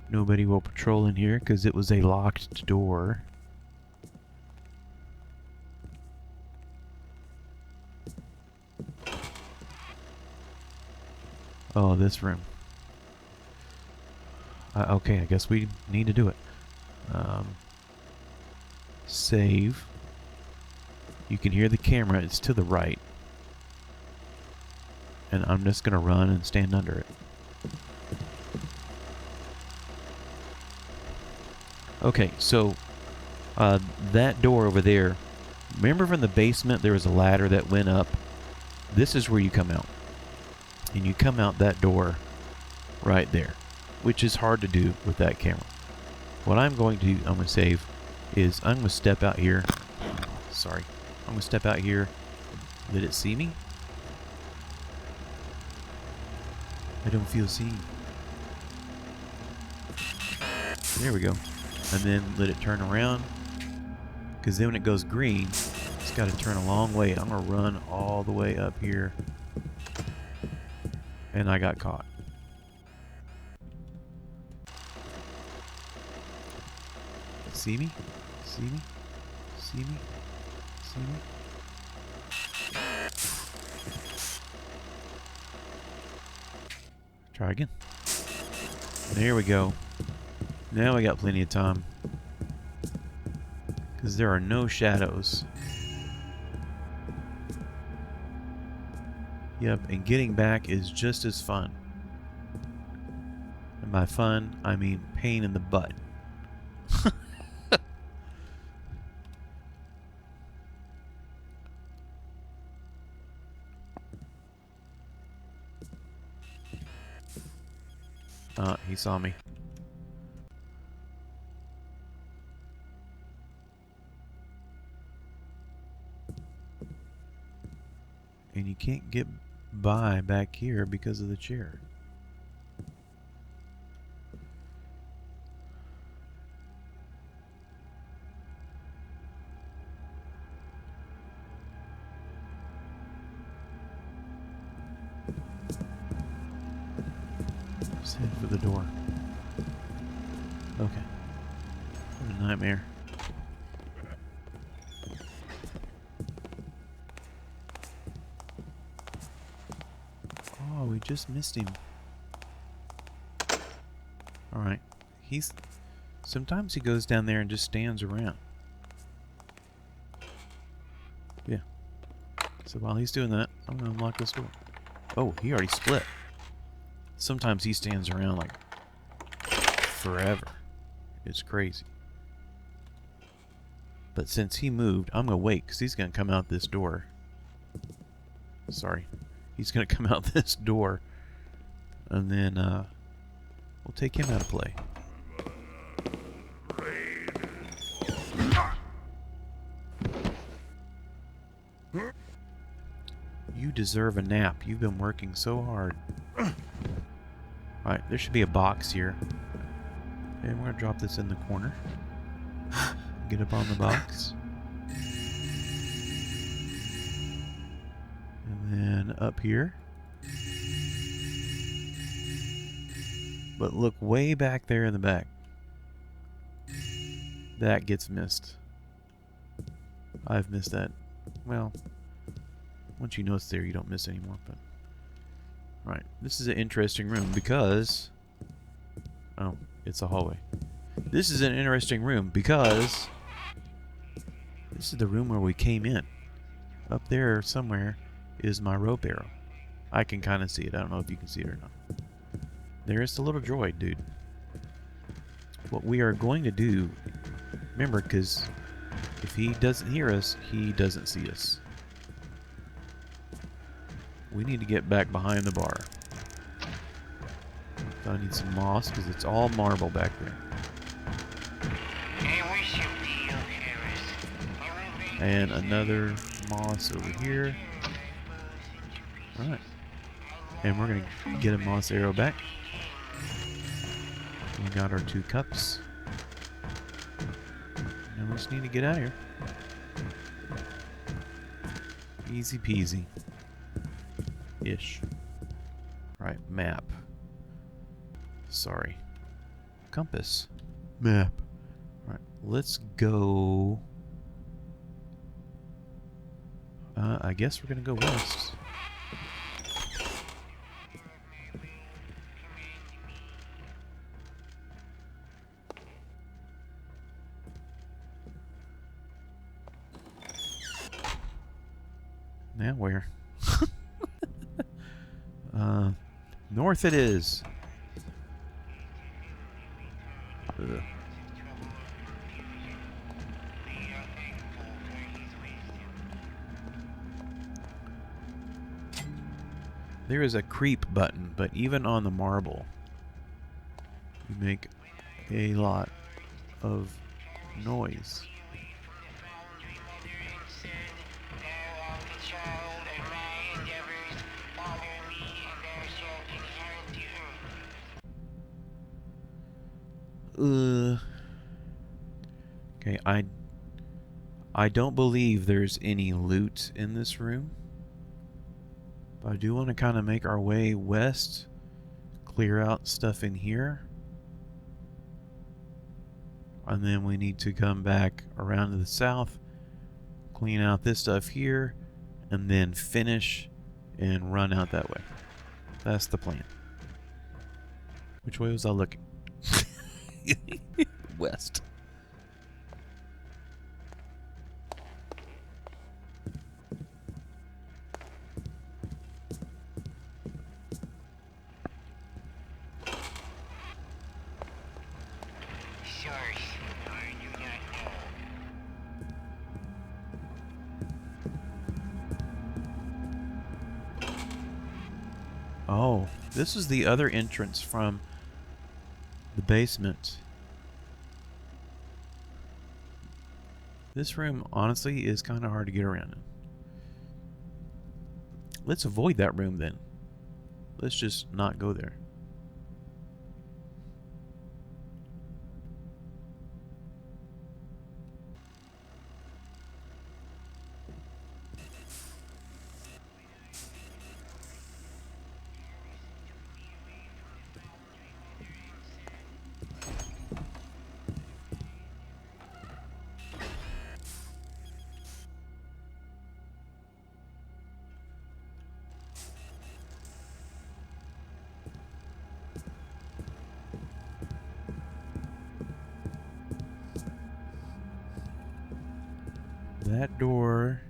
Nobody will patrol in here because it was a locked door. Oh, this room. Okay, I guess we need to do it. Save. You can hear the camera. It's to the right. And I'm just going to run and stand under it. Okay, so that door over there, remember from the basement there was a ladder that went up? This is where you come out. And you come out that door right there, which is hard to do with that camera. What I'm going to do, I'm going to save, is I'm going to step out here. Sorry. I'm going to step out here. Let it see me? I don't feel seen. There we go. And then let it turn around. Because then when it goes green, it's got to turn a long way. I'm going to run all the way up here. And I got caught. See me? See me? See me? See me? Try again. There we go. Now we got plenty of time. Because there are no shadows. Yep, and getting back is just as fun. And by fun, I mean pain in the butt. He saw me. And you can't get by back here because of the chair. Just head for the door. Okay. What a nightmare. Oh, we just missed him. Alright. Sometimes he goes down there and just stands around. So while he's doing that, I'm going to unlock this door. Oh, he already split. Sometimes he stands around like forever. It's crazy. But since he moved, I'm going to wait because he's going to come out this door. Sorry. He's going to come out this door. And then we'll take him out of play. You deserve a nap. You've been working so hard. Alright, there should be a box here. And we're going to drop this in the corner. Get up on the box. And then up here. But look way back there in the back. That gets missed. I've missed that. Well, once you know it's there, you don't miss anymore. But right, this is an interesting room because... Oh, it's a hallway. This is an interesting room because... This is the room where we came in. Up there somewhere is my rope arrow. I can kind of see it. I don't know if you can see it or not. There's the little droid, dude. What we are going to do... Remember, because if he doesn't hear us, he doesn't see us. We need to get back behind the bar. I need some moss because it's all marble back there. And another moss over here. Alright. And we're going to get a moss arrow back. We got our 2 cups. Now we just need to get out of here. Easy peasy. Ish. Right, map. Sorry. Compass. Map. Alright, let's go... I guess we're gonna go west. Now where? North it is. Ugh. There is a creep button, but even on the marble, you make a lot of noise. Okay, I don't believe there's any loot in this room. But I do want to kind of make our way west, clear out stuff in here. And then we need to come back around to the south, clean out this stuff here, and then finish and run out that way. That's the plan. Which way was I looking? West. Oh, this is the other entrance from the basement. This room, honestly, is kind of hard to get around in. Let's avoid that room then. Let's just not go there. That door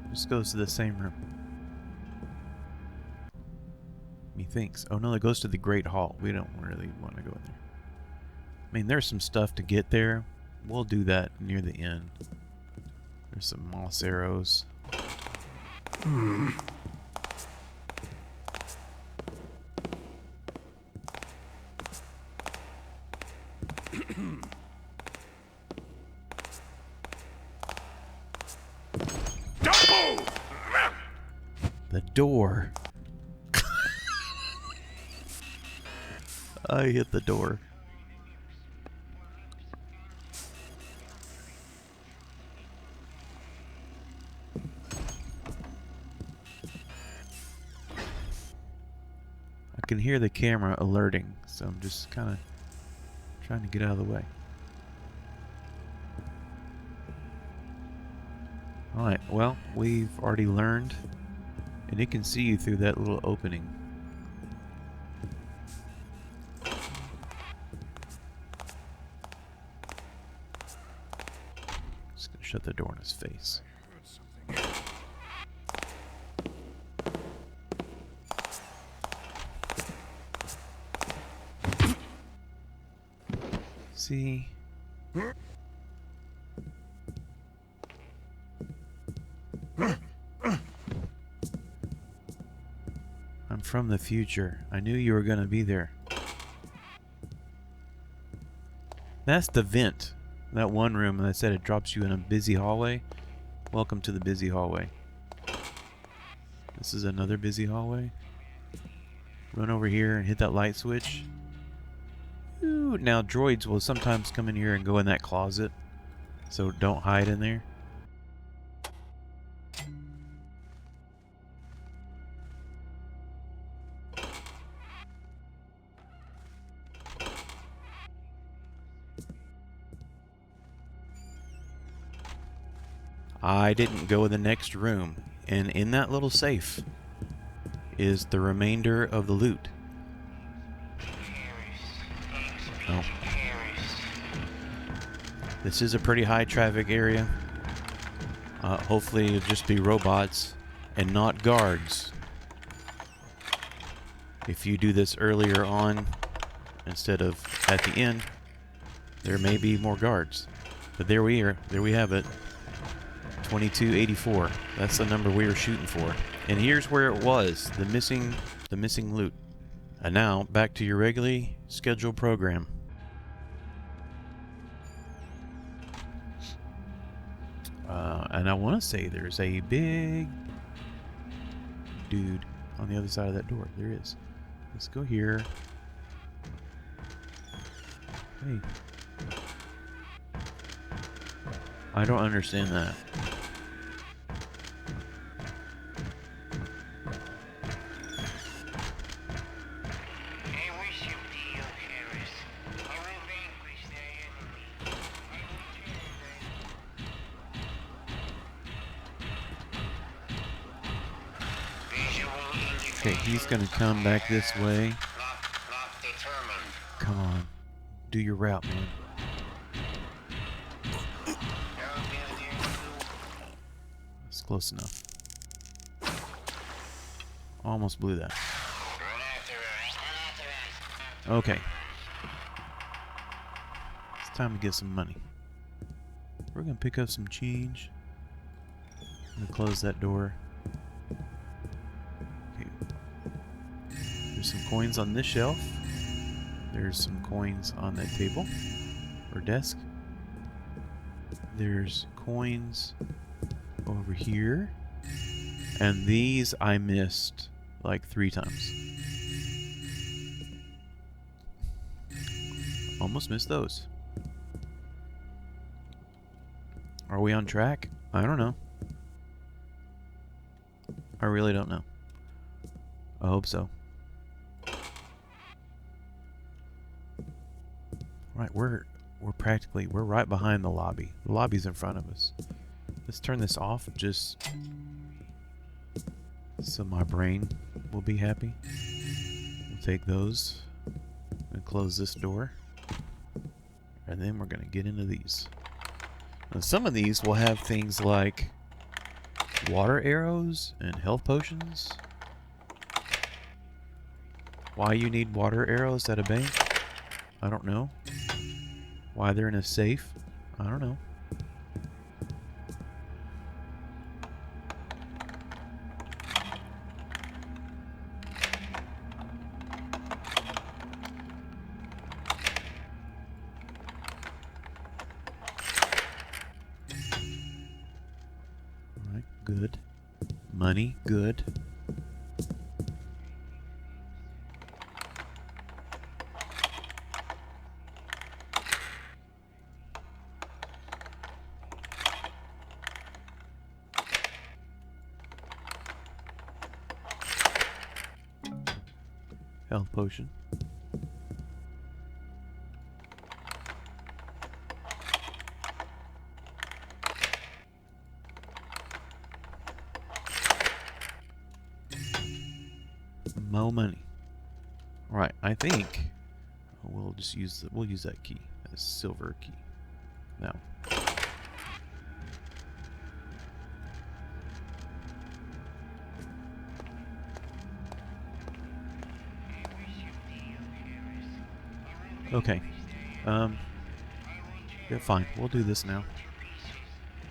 This goes to the same room. Methinks. Oh no, it goes to the Great Hall. We don't really want to go in there. I mean, there's some stuff to get there. We'll do that near the end. There's some moss arrows. The door. I hit the door. I can hear the camera alerting, so I'm just kind of trying to get out of the way. Alright, well, we've already learned, and it can see you through that little opening. Just gonna shut the door in his face. See? I'm from the future. I knew you were gonna be there. That's the vent. That one room that I said it drops you in a busy hallway. Welcome to the busy hallway. This is another busy hallway. Run over here and hit that light switch. Ooh, now droids will sometimes come in here and go in that closet. So don't hide in there. I didn't go in the next room, and in that little safe is the remainder of the loot. Oh. This is a pretty high traffic area. Hopefully it'll just be robots and not guards. If you do this earlier on instead of at the end, there may be more guards. But there we are. There we have it. 2284. That's the number we were shooting for. And here's where it was, the missing loot. And now back to your regularly scheduled program. And I want to say there's a big dude on the other side of that door. There is. Let's go here. Hey. I don't understand that. Okay, he's gonna come back this way. Come on. Do your route, man. That's close enough. Almost blew that. Okay. It's time to get some money. We're gonna pick up some change. I'm gonna close that door. There's some coins on this shelf. There's some coins on that table or desk. There's coins over here. And these I missed like 3 times. Almost missed those. Are we on track? I don't know. I really don't know. I hope so. Right, we're right behind the lobby. The lobby's in front of us. Let's turn this off just so my brain will be happy. We'll take those and close this door. And then we're going to get into these. Now, some of these will have things like Water arrows and health potions? Why you need water arrows at a bank? I don't know. Why they're in a safe? I don't know. Alright, good. Money, good. Health potion. Mo money. Right, I think we'll just use we'll use that key, that silver key. Now. Okay. Yeah, fine. We'll do this now.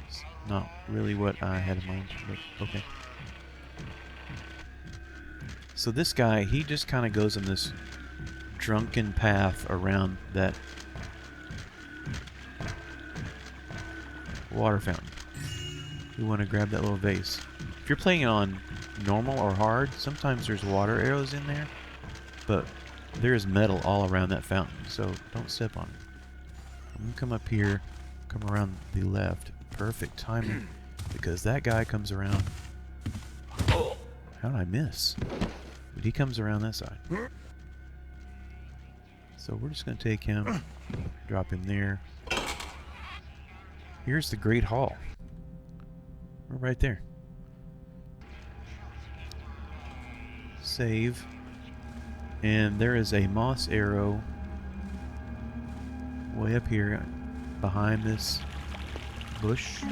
It's not really what I had in mind, but okay. So this guy, he just kind of goes on this drunken path around that water fountain. We want to grab that little vase. If you're playing it on normal or hard, sometimes there's water arrows in there, but there's metal all around that fountain, so don't step on it. I'm going to come up here, come around the left. Perfect timing, because that guy comes around. How did I miss? But he comes around that side. So we're just going to take him, drop him there. Here's the Great Hall. We're right there. Save. And there is a moss arrow way up here behind this bush.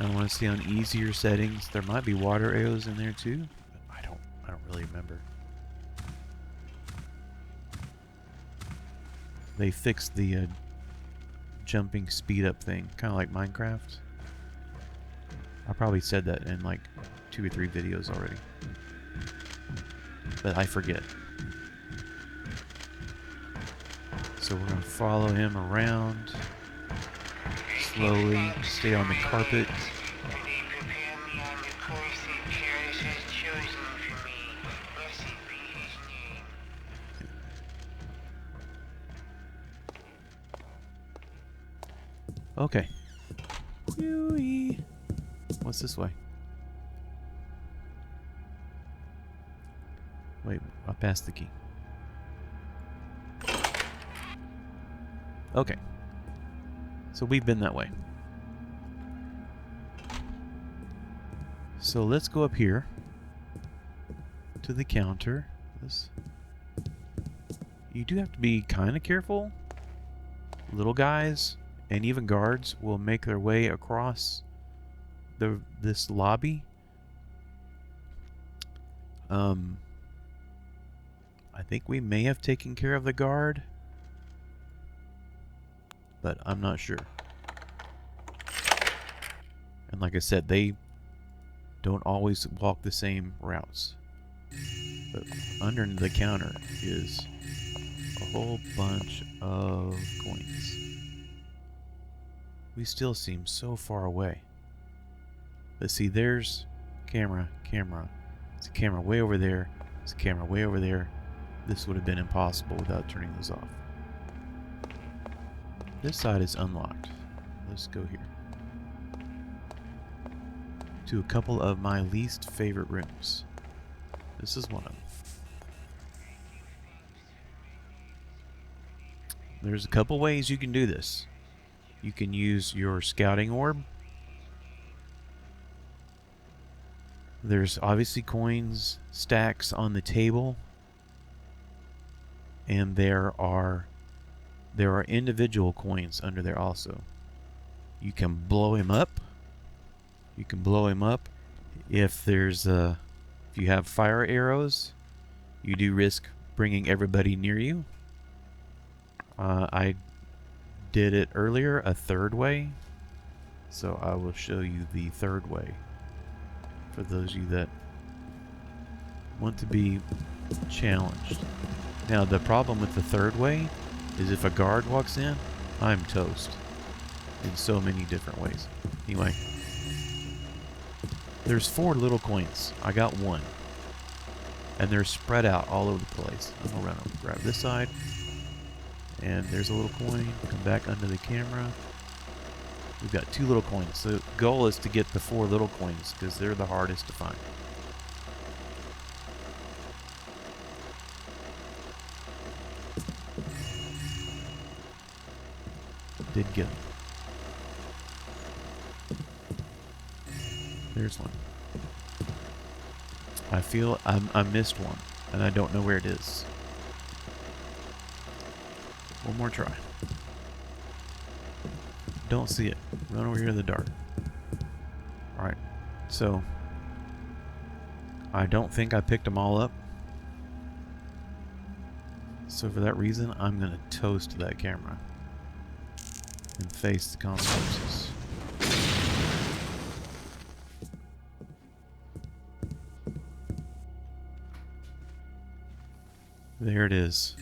I want to see on easier settings. There might be water arrows in there too. But I don't really remember. They fixed the jumping speed up thing, kind of like Minecraft. I probably said that in like 2 or 3 videos already, but I forget. So we're going to follow him around slowly, stay on the carpet. Okay. Whee! What's this way? Wait, I passed the key. Okay. So we've been that way. So let's go up here to the counter. You do have to be kind of careful. Little guys and even guards will make their way across this lobby. I think we may have taken care of the guard, but I'm not sure. And like I said, they don't always walk the same routes. But under the counter is a whole bunch of coins. We still seem so far away. But see, there's camera. It's a camera way over there. It's a camera way over there. This would have been impossible without turning those off. This side is unlocked. Let's go here. To a couple of my least favorite rooms. This is one of them. There's a couple ways you can do this. You can use your scouting orb. There's obviously coins, stacks on the table. And there are individual coins under there also. You can blow him up. You can blow him up. If there's if you have fire arrows, you do risk bringing everybody near you. I did it earlier a third way, so I will show you the third way for those of you that want to be challenged. Now the problem with the third way is if a guard walks in, I'm toast in so many different ways. Anyway, there's 4 little coins. I got 1. And they're spread out all over the place. I'm gonna run over, grab this side. And there's a little coin. Come back under the camera. We've got 2 little coins. The goal is to get the 4 little coins because they're the hardest to find. Did get them. There's one. I feel I missed one, and I don't know where it is. One more try. Don't see it. Run over here in the dark. Alright, so I don't think I picked them all up. So for that reason, I'm going to toast that camera and face the consequences. There it is.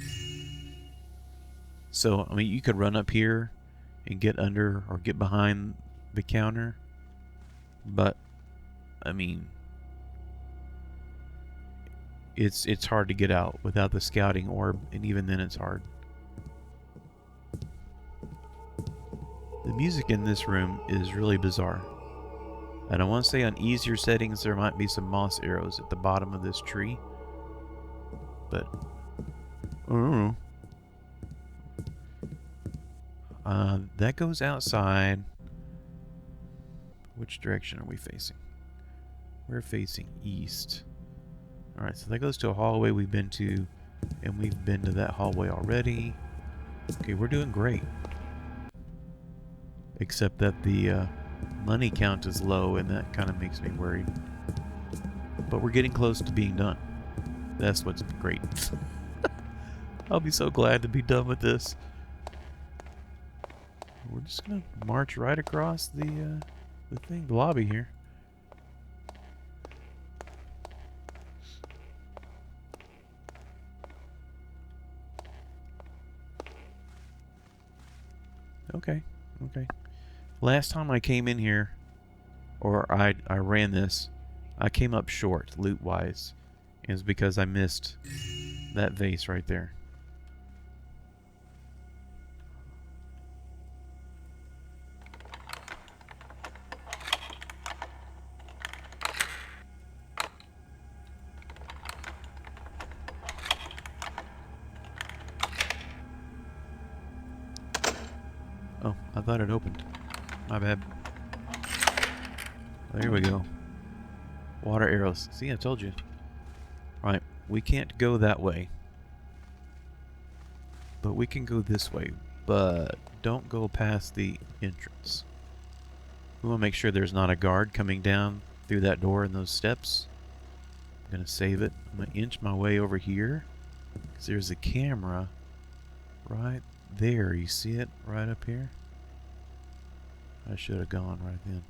So, I mean, you could run up here and get under or get behind the counter, but, I mean, it's hard to get out without the scouting orb, and even then it's hard. The music in this room is really bizarre. And I want to say on easier settings there might be some moss arrows at the bottom of this tree, but I don't know. That goes outside. Which direction are we facing? We're facing east. Alright, so that goes to a hallway we've been to, and we've been to that hallway already. Okay, we're doing great. Except that the money count is low, and that kind of makes me worried. But we're getting close to being done. That's what's great. I'll be so glad to be done with this. We're just gonna march right across the thing, the lobby here. Okay, okay. Last time I came in here, or I ran this, I came up short loot-wise. It was because I missed that vase right there. Oh, I thought it opened. My bad. There we go. Water arrows. See, I told you. Right, we can't go that way. But we can go this way. But don't go past the entrance. We want to make sure there's not a guard coming down through that door and those steps. I'm going to save it. I'm going to inch my way over here. Because there's a camera right there. You see it right up here? I should have gone right then.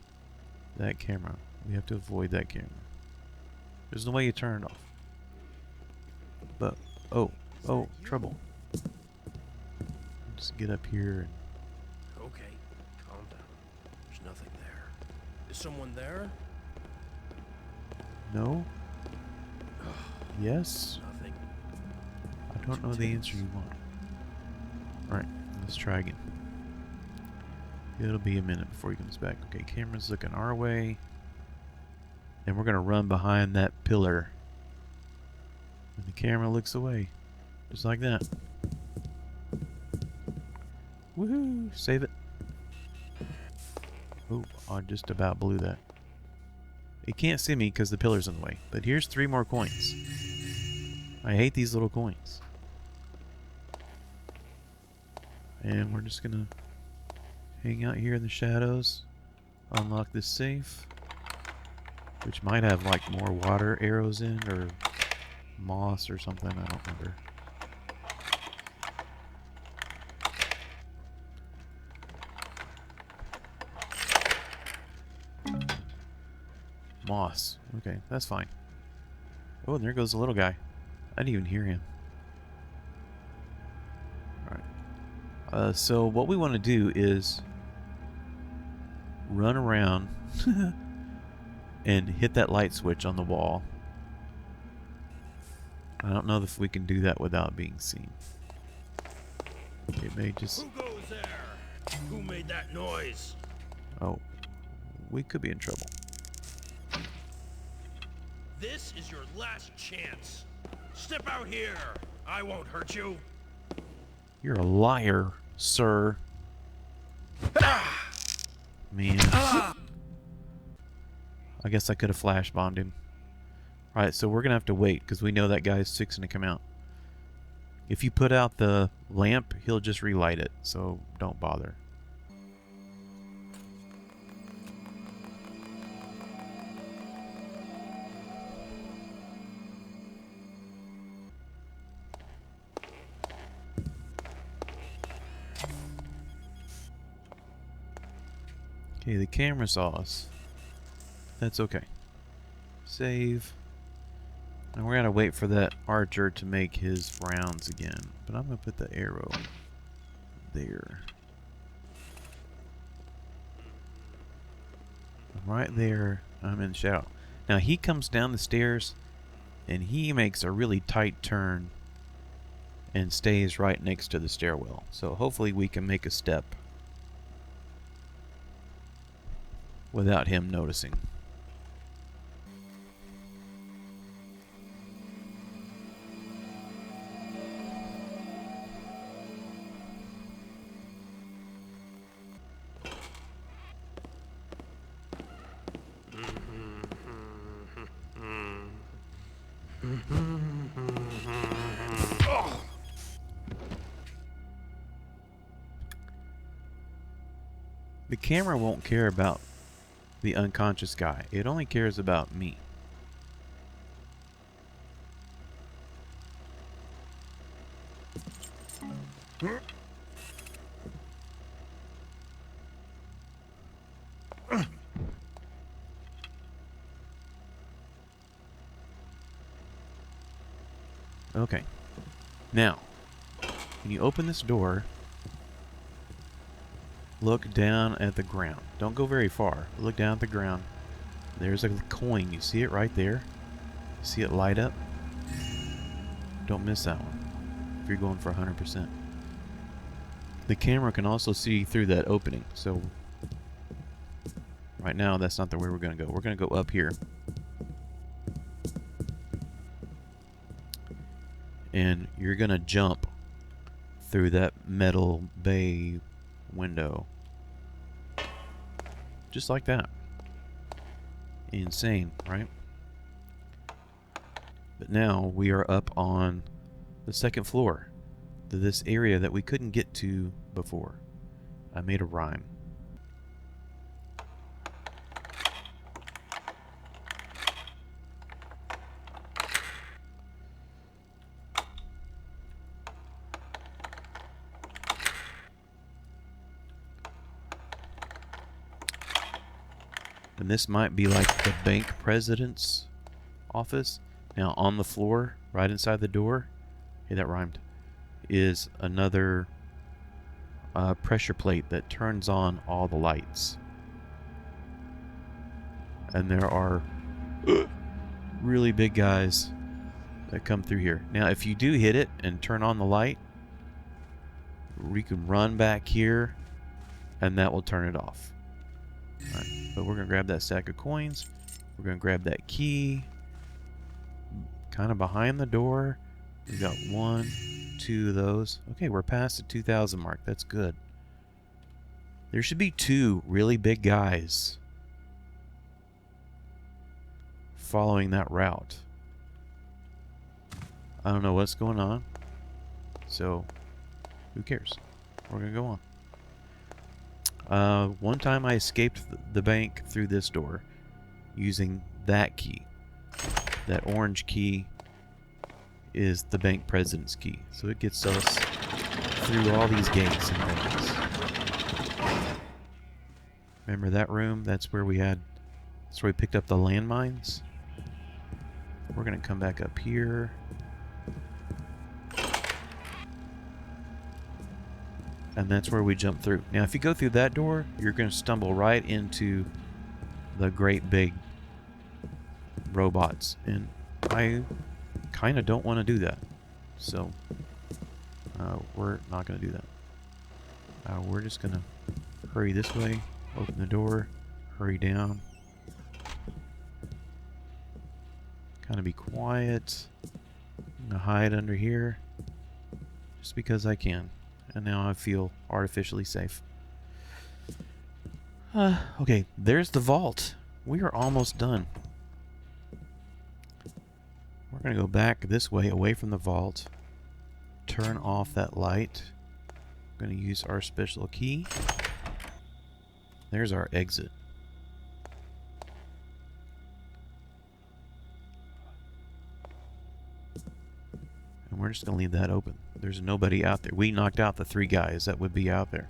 That camera. We have to avoid that camera. There's no way you turn it off. But, oh, trouble. Just get up here and... Okay, calm down. There's nothing there. Is someone there? No? Yes? Nothing. I don't know the answer you want. Alright, let's try again. It'll be a minute before he comes back. Okay, camera's looking our way. And we're going to run behind that pillar. And the camera looks away. Just like that. Woohoo! Save it. Oh, I just about blew that. It can't see me because the pillar's in the way. But here's 3 more coins. I hate these little coins. And we're just going to hang out here in the shadows. Unlock this safe. which might have like more water arrows in or moss or something. I don't remember. Moss. Okay, that's fine. Oh, and there goes the little guy. I didn't even hear him. Alright. So what we want to do is run around and hit that light switch on the wall. I don't know if we can do that without being seen. It may just... Who goes there? Who made that noise? Oh, we could be in trouble. This is your last chance. Step out here. I won't hurt you. You're a liar, sir. Man. I guess I could have flash bombed him. Alright, so we're going to have to wait because we know that guy's fixing to come out. If you put out the lamp, he'll just relight it, so don't bother. Okay, the camera saw us. That's okay. Save. And we're gonna wait for that archer to make his rounds again. But I'm gonna put the arrow there. Right there, I'm in shadow. Now he comes down the stairs and he makes a really tight turn and stays right next to the stairwell. So hopefully we can make a step without him noticing. The camera won't care about the unconscious guy. It only cares about me. Okay. Now, when you open this door, look down at the ground. Don't go very far. Look down at the ground. There's a coin. You see it right there? See it light up? Don't miss that one if you're going for 100%. The camera can also see through that opening. So right now, that's not the way we're going to go. We're going to go up here. And you're going to jump through that metal bay window. Just like that. Insane, right? But now we are up on the second floor to this area that we couldn't get to before. I made a rhyme. And this might be like the bank president's office. Now on the floor, right inside the door, hey, that rhymed, is another pressure plate that turns on all the lights. And there are really big guys that come through here. Now if you do hit it and turn on the light, we can run back here and that will turn it off. All right. But we're going to grab that stack of coins. We're going to grab that key. Kind of behind the door. We got 1, 2 of those. Okay, we're past the 2,000 mark. That's good. There should be 2 really big guys following that route. I don't know what's going on. So, who cares? We're going to go on. One time I escaped the bank through this door using that key. That orange key is the bank president's key. So it gets us through all these gates and things. Remember that room? That's where we picked up the landmines. We're gonna come back up here. And that's where we jump through. Now, if you go through that door, you're going to stumble right into the great big robots. And I kind of don't want to do that. So, we're not going to do that. We're just going to hurry this way, open the door, hurry down. Kind of be quiet. I'm going to hide under here just because I can. And now I feel artificially safe. Okay, there's the vault. We are almost done. We're going to go back this way, away from the vault. Turn off that light. We're going to use our special key. There's our exit. And we're just going to leave that open. There's nobody out there. We knocked out the 3 guys that would be out there.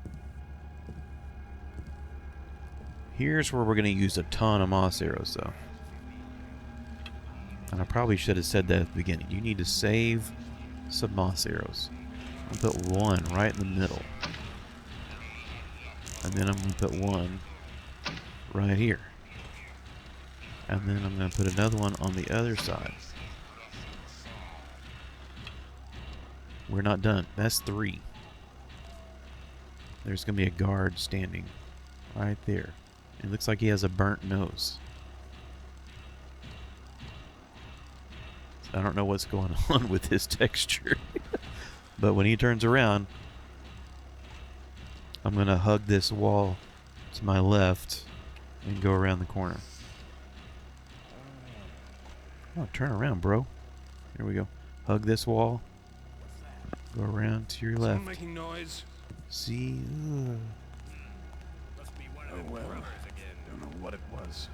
Here's where we're going to use a ton of moss arrows, though. And I probably should have said that at the beginning. You need to save some moss arrows. I'm going to put 1 right in the middle. And then I'm going to put 1 right here. And then I'm going to put another one on the other side. We're not done. That's 3. There's going to be a guard standing right there. It looks like he has a burnt nose. I don't know what's going on with his texture. But when he turns around, I'm going to hug this wall to my left and go around the corner. Oh, turn around, bro. Here we go. Hug this wall. Go around to your left. Someone making noise. See? Must be one of them brothers again. Don't know what it was.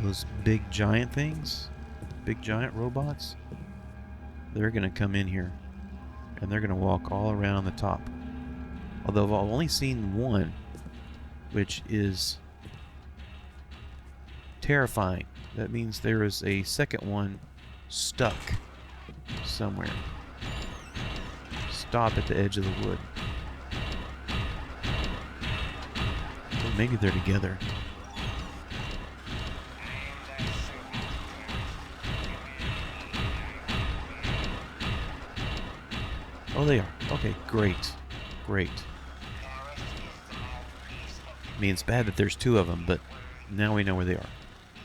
Those big giant things? Big giant robots? They're going to come in here. And they're going to walk all around the top. Although I've only seen one, which is terrifying. That means there is a second one stuck somewhere. Stop at the edge of the wood. Or maybe they're together. Oh, they are. Okay, great. Great. I mean, it's bad that there's 2 of them, but now we know where they are.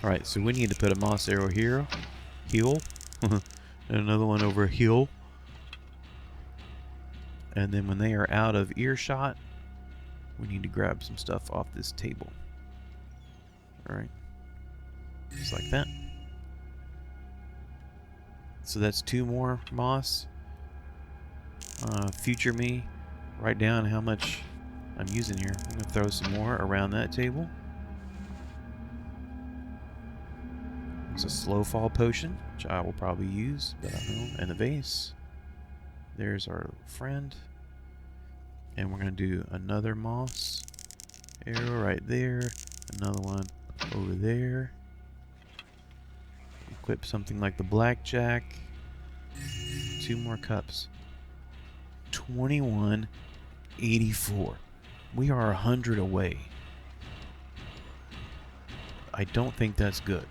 Alright, so we need to put a moss arrow here. Heel. And another one over heel. And then when they are out of earshot, we need to grab some stuff off this table. Alright. Just like that. So that's 2 more moss. Future me, write down how much I'm using here. I'm going to throw some more around that table. It's a slow fall potion, which I will probably use, but I don't know. And the vase. There's our friend. And we're going to do another moss arrow right there. Another one over there. Equip something like the blackjack. 2 more cups. 2184. We are 100 away. I don't think that's good.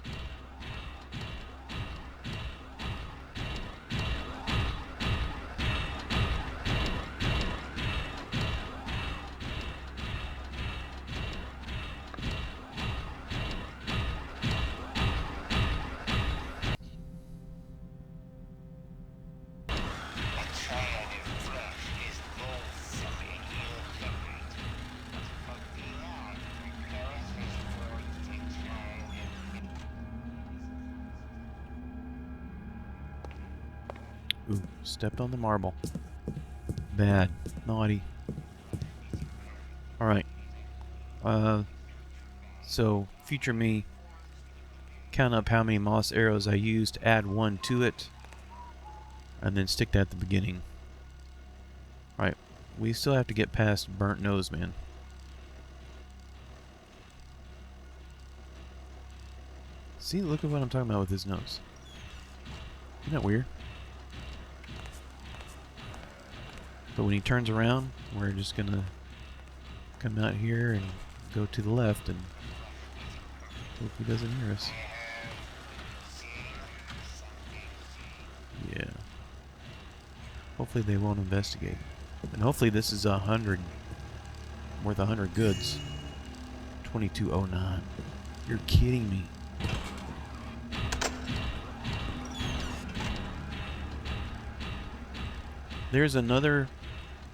Ooh, stepped on the marble. Bad. Naughty. Alright. So, future me, count up how many moss arrows I used, add 1 to it, and then stick that at the beginning. Alright, we still have to get past Burnt Nose Man. See, look at what I'm talking about with his nose. Isn't that weird? But when he turns around, we're just gonna come out here and go to the left and hope he doesn't hear us. Yeah. Hopefully they won't investigate. And hopefully this is 100, worth 100 goods. 2209. You're kidding me. There's another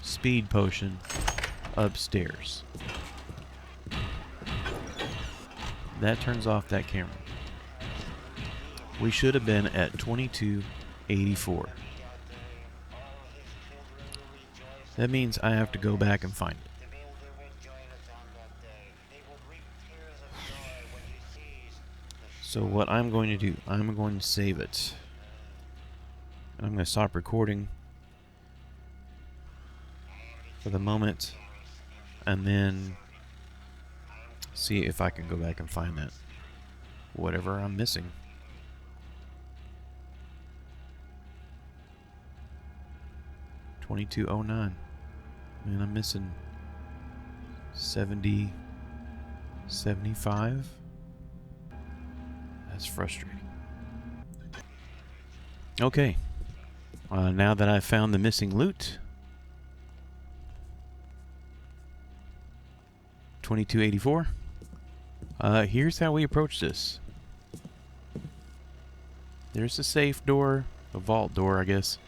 speed potion upstairs. That turns off that camera. We should have been at 2284. That means I have to go back and find it. So what I'm going to do, I'm going to save it. And I'm going to stop recording for the moment, and then see if I can go back and find that whatever I'm missing. $22.09. Man, I'm missing 70, 75. That's frustrating. Okay. Now that I've found the missing loot, 2284. Here's how we approach this. There's a safe door, a vault door, I guess.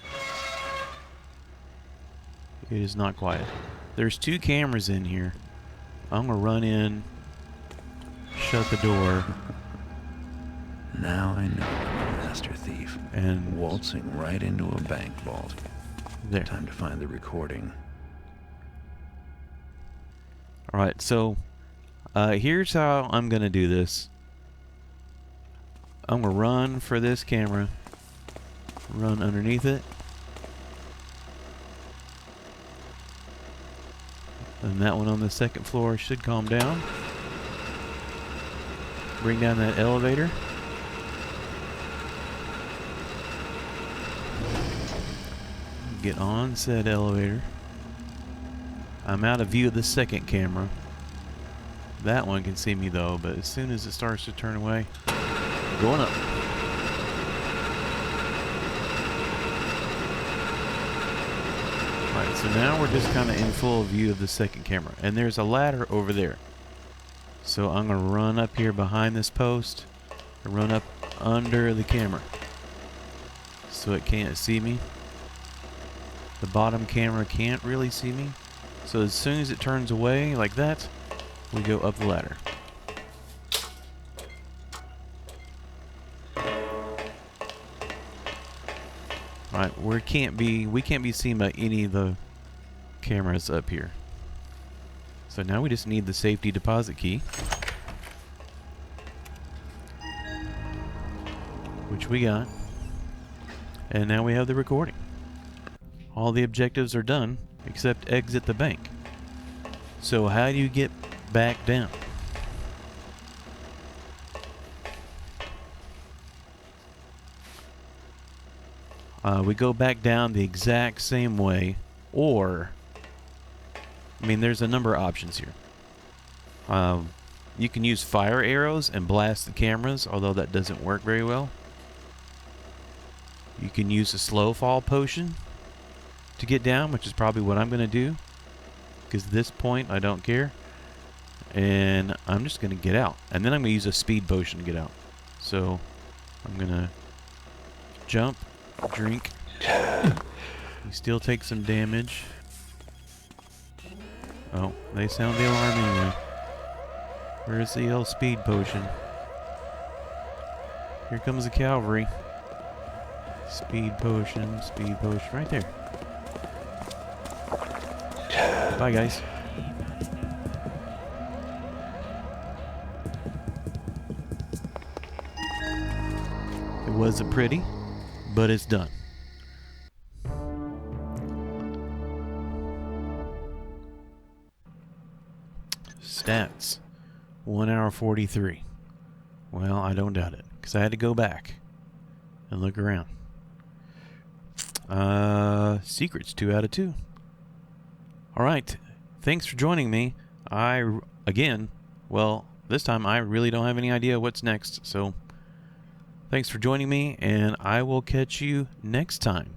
It is not quiet. There's 2 cameras in here. I'm gonna run in, shut the door. Now I know I'm a master thief. And waltzing right into a bank vault. There. Time to find the recording. Alright, so here's how I'm gonna do this. I'm gonna run for this camera, run underneath it, and that one on the 2nd floor should calm down. Bring down that elevator. Get on said elevator. I'm out of view of the 2nd camera. That one can see me though, but as soon as it starts to turn away, I'm going up. Alright, so now we're just kind of in full view of the 2nd camera. And there's a ladder over there. So I'm going to run up here behind this post and run up under the camera so it can't see me. The bottom camera can't really see me. So as soon as it turns away like that, we go up the ladder. Alright, we can't be seen by any of the cameras up here. So now we just need the safety deposit key, which we got. And now we have the recording. All the objectives are done except exit the bank. So how do you get back down? We go back down the exact same way, or I mean, there's a number of options here. You can use fire arrows and blast the cameras, although that doesn't work very well. You can use a slow fall potion to get down, which is probably what I'm going to do, because at this point I don't care. And I'm just going to get out. And then I'm going to use a speed potion to get out. So I'm going to jump, drink. You still take some damage. Oh, they sound the alarm anyway. Where's the old speed potion? Here comes the cavalry. Speed potion, right there. Bye, guys. wasn't pretty, but it's done. Stats. 1 hour 43. Well, I don't doubt it, because I had to go back and look around. Secrets, 2 out of 2. Alright, thanks for joining me. This time I really don't have any idea what's next, so thanks for joining me, and I will catch you next time.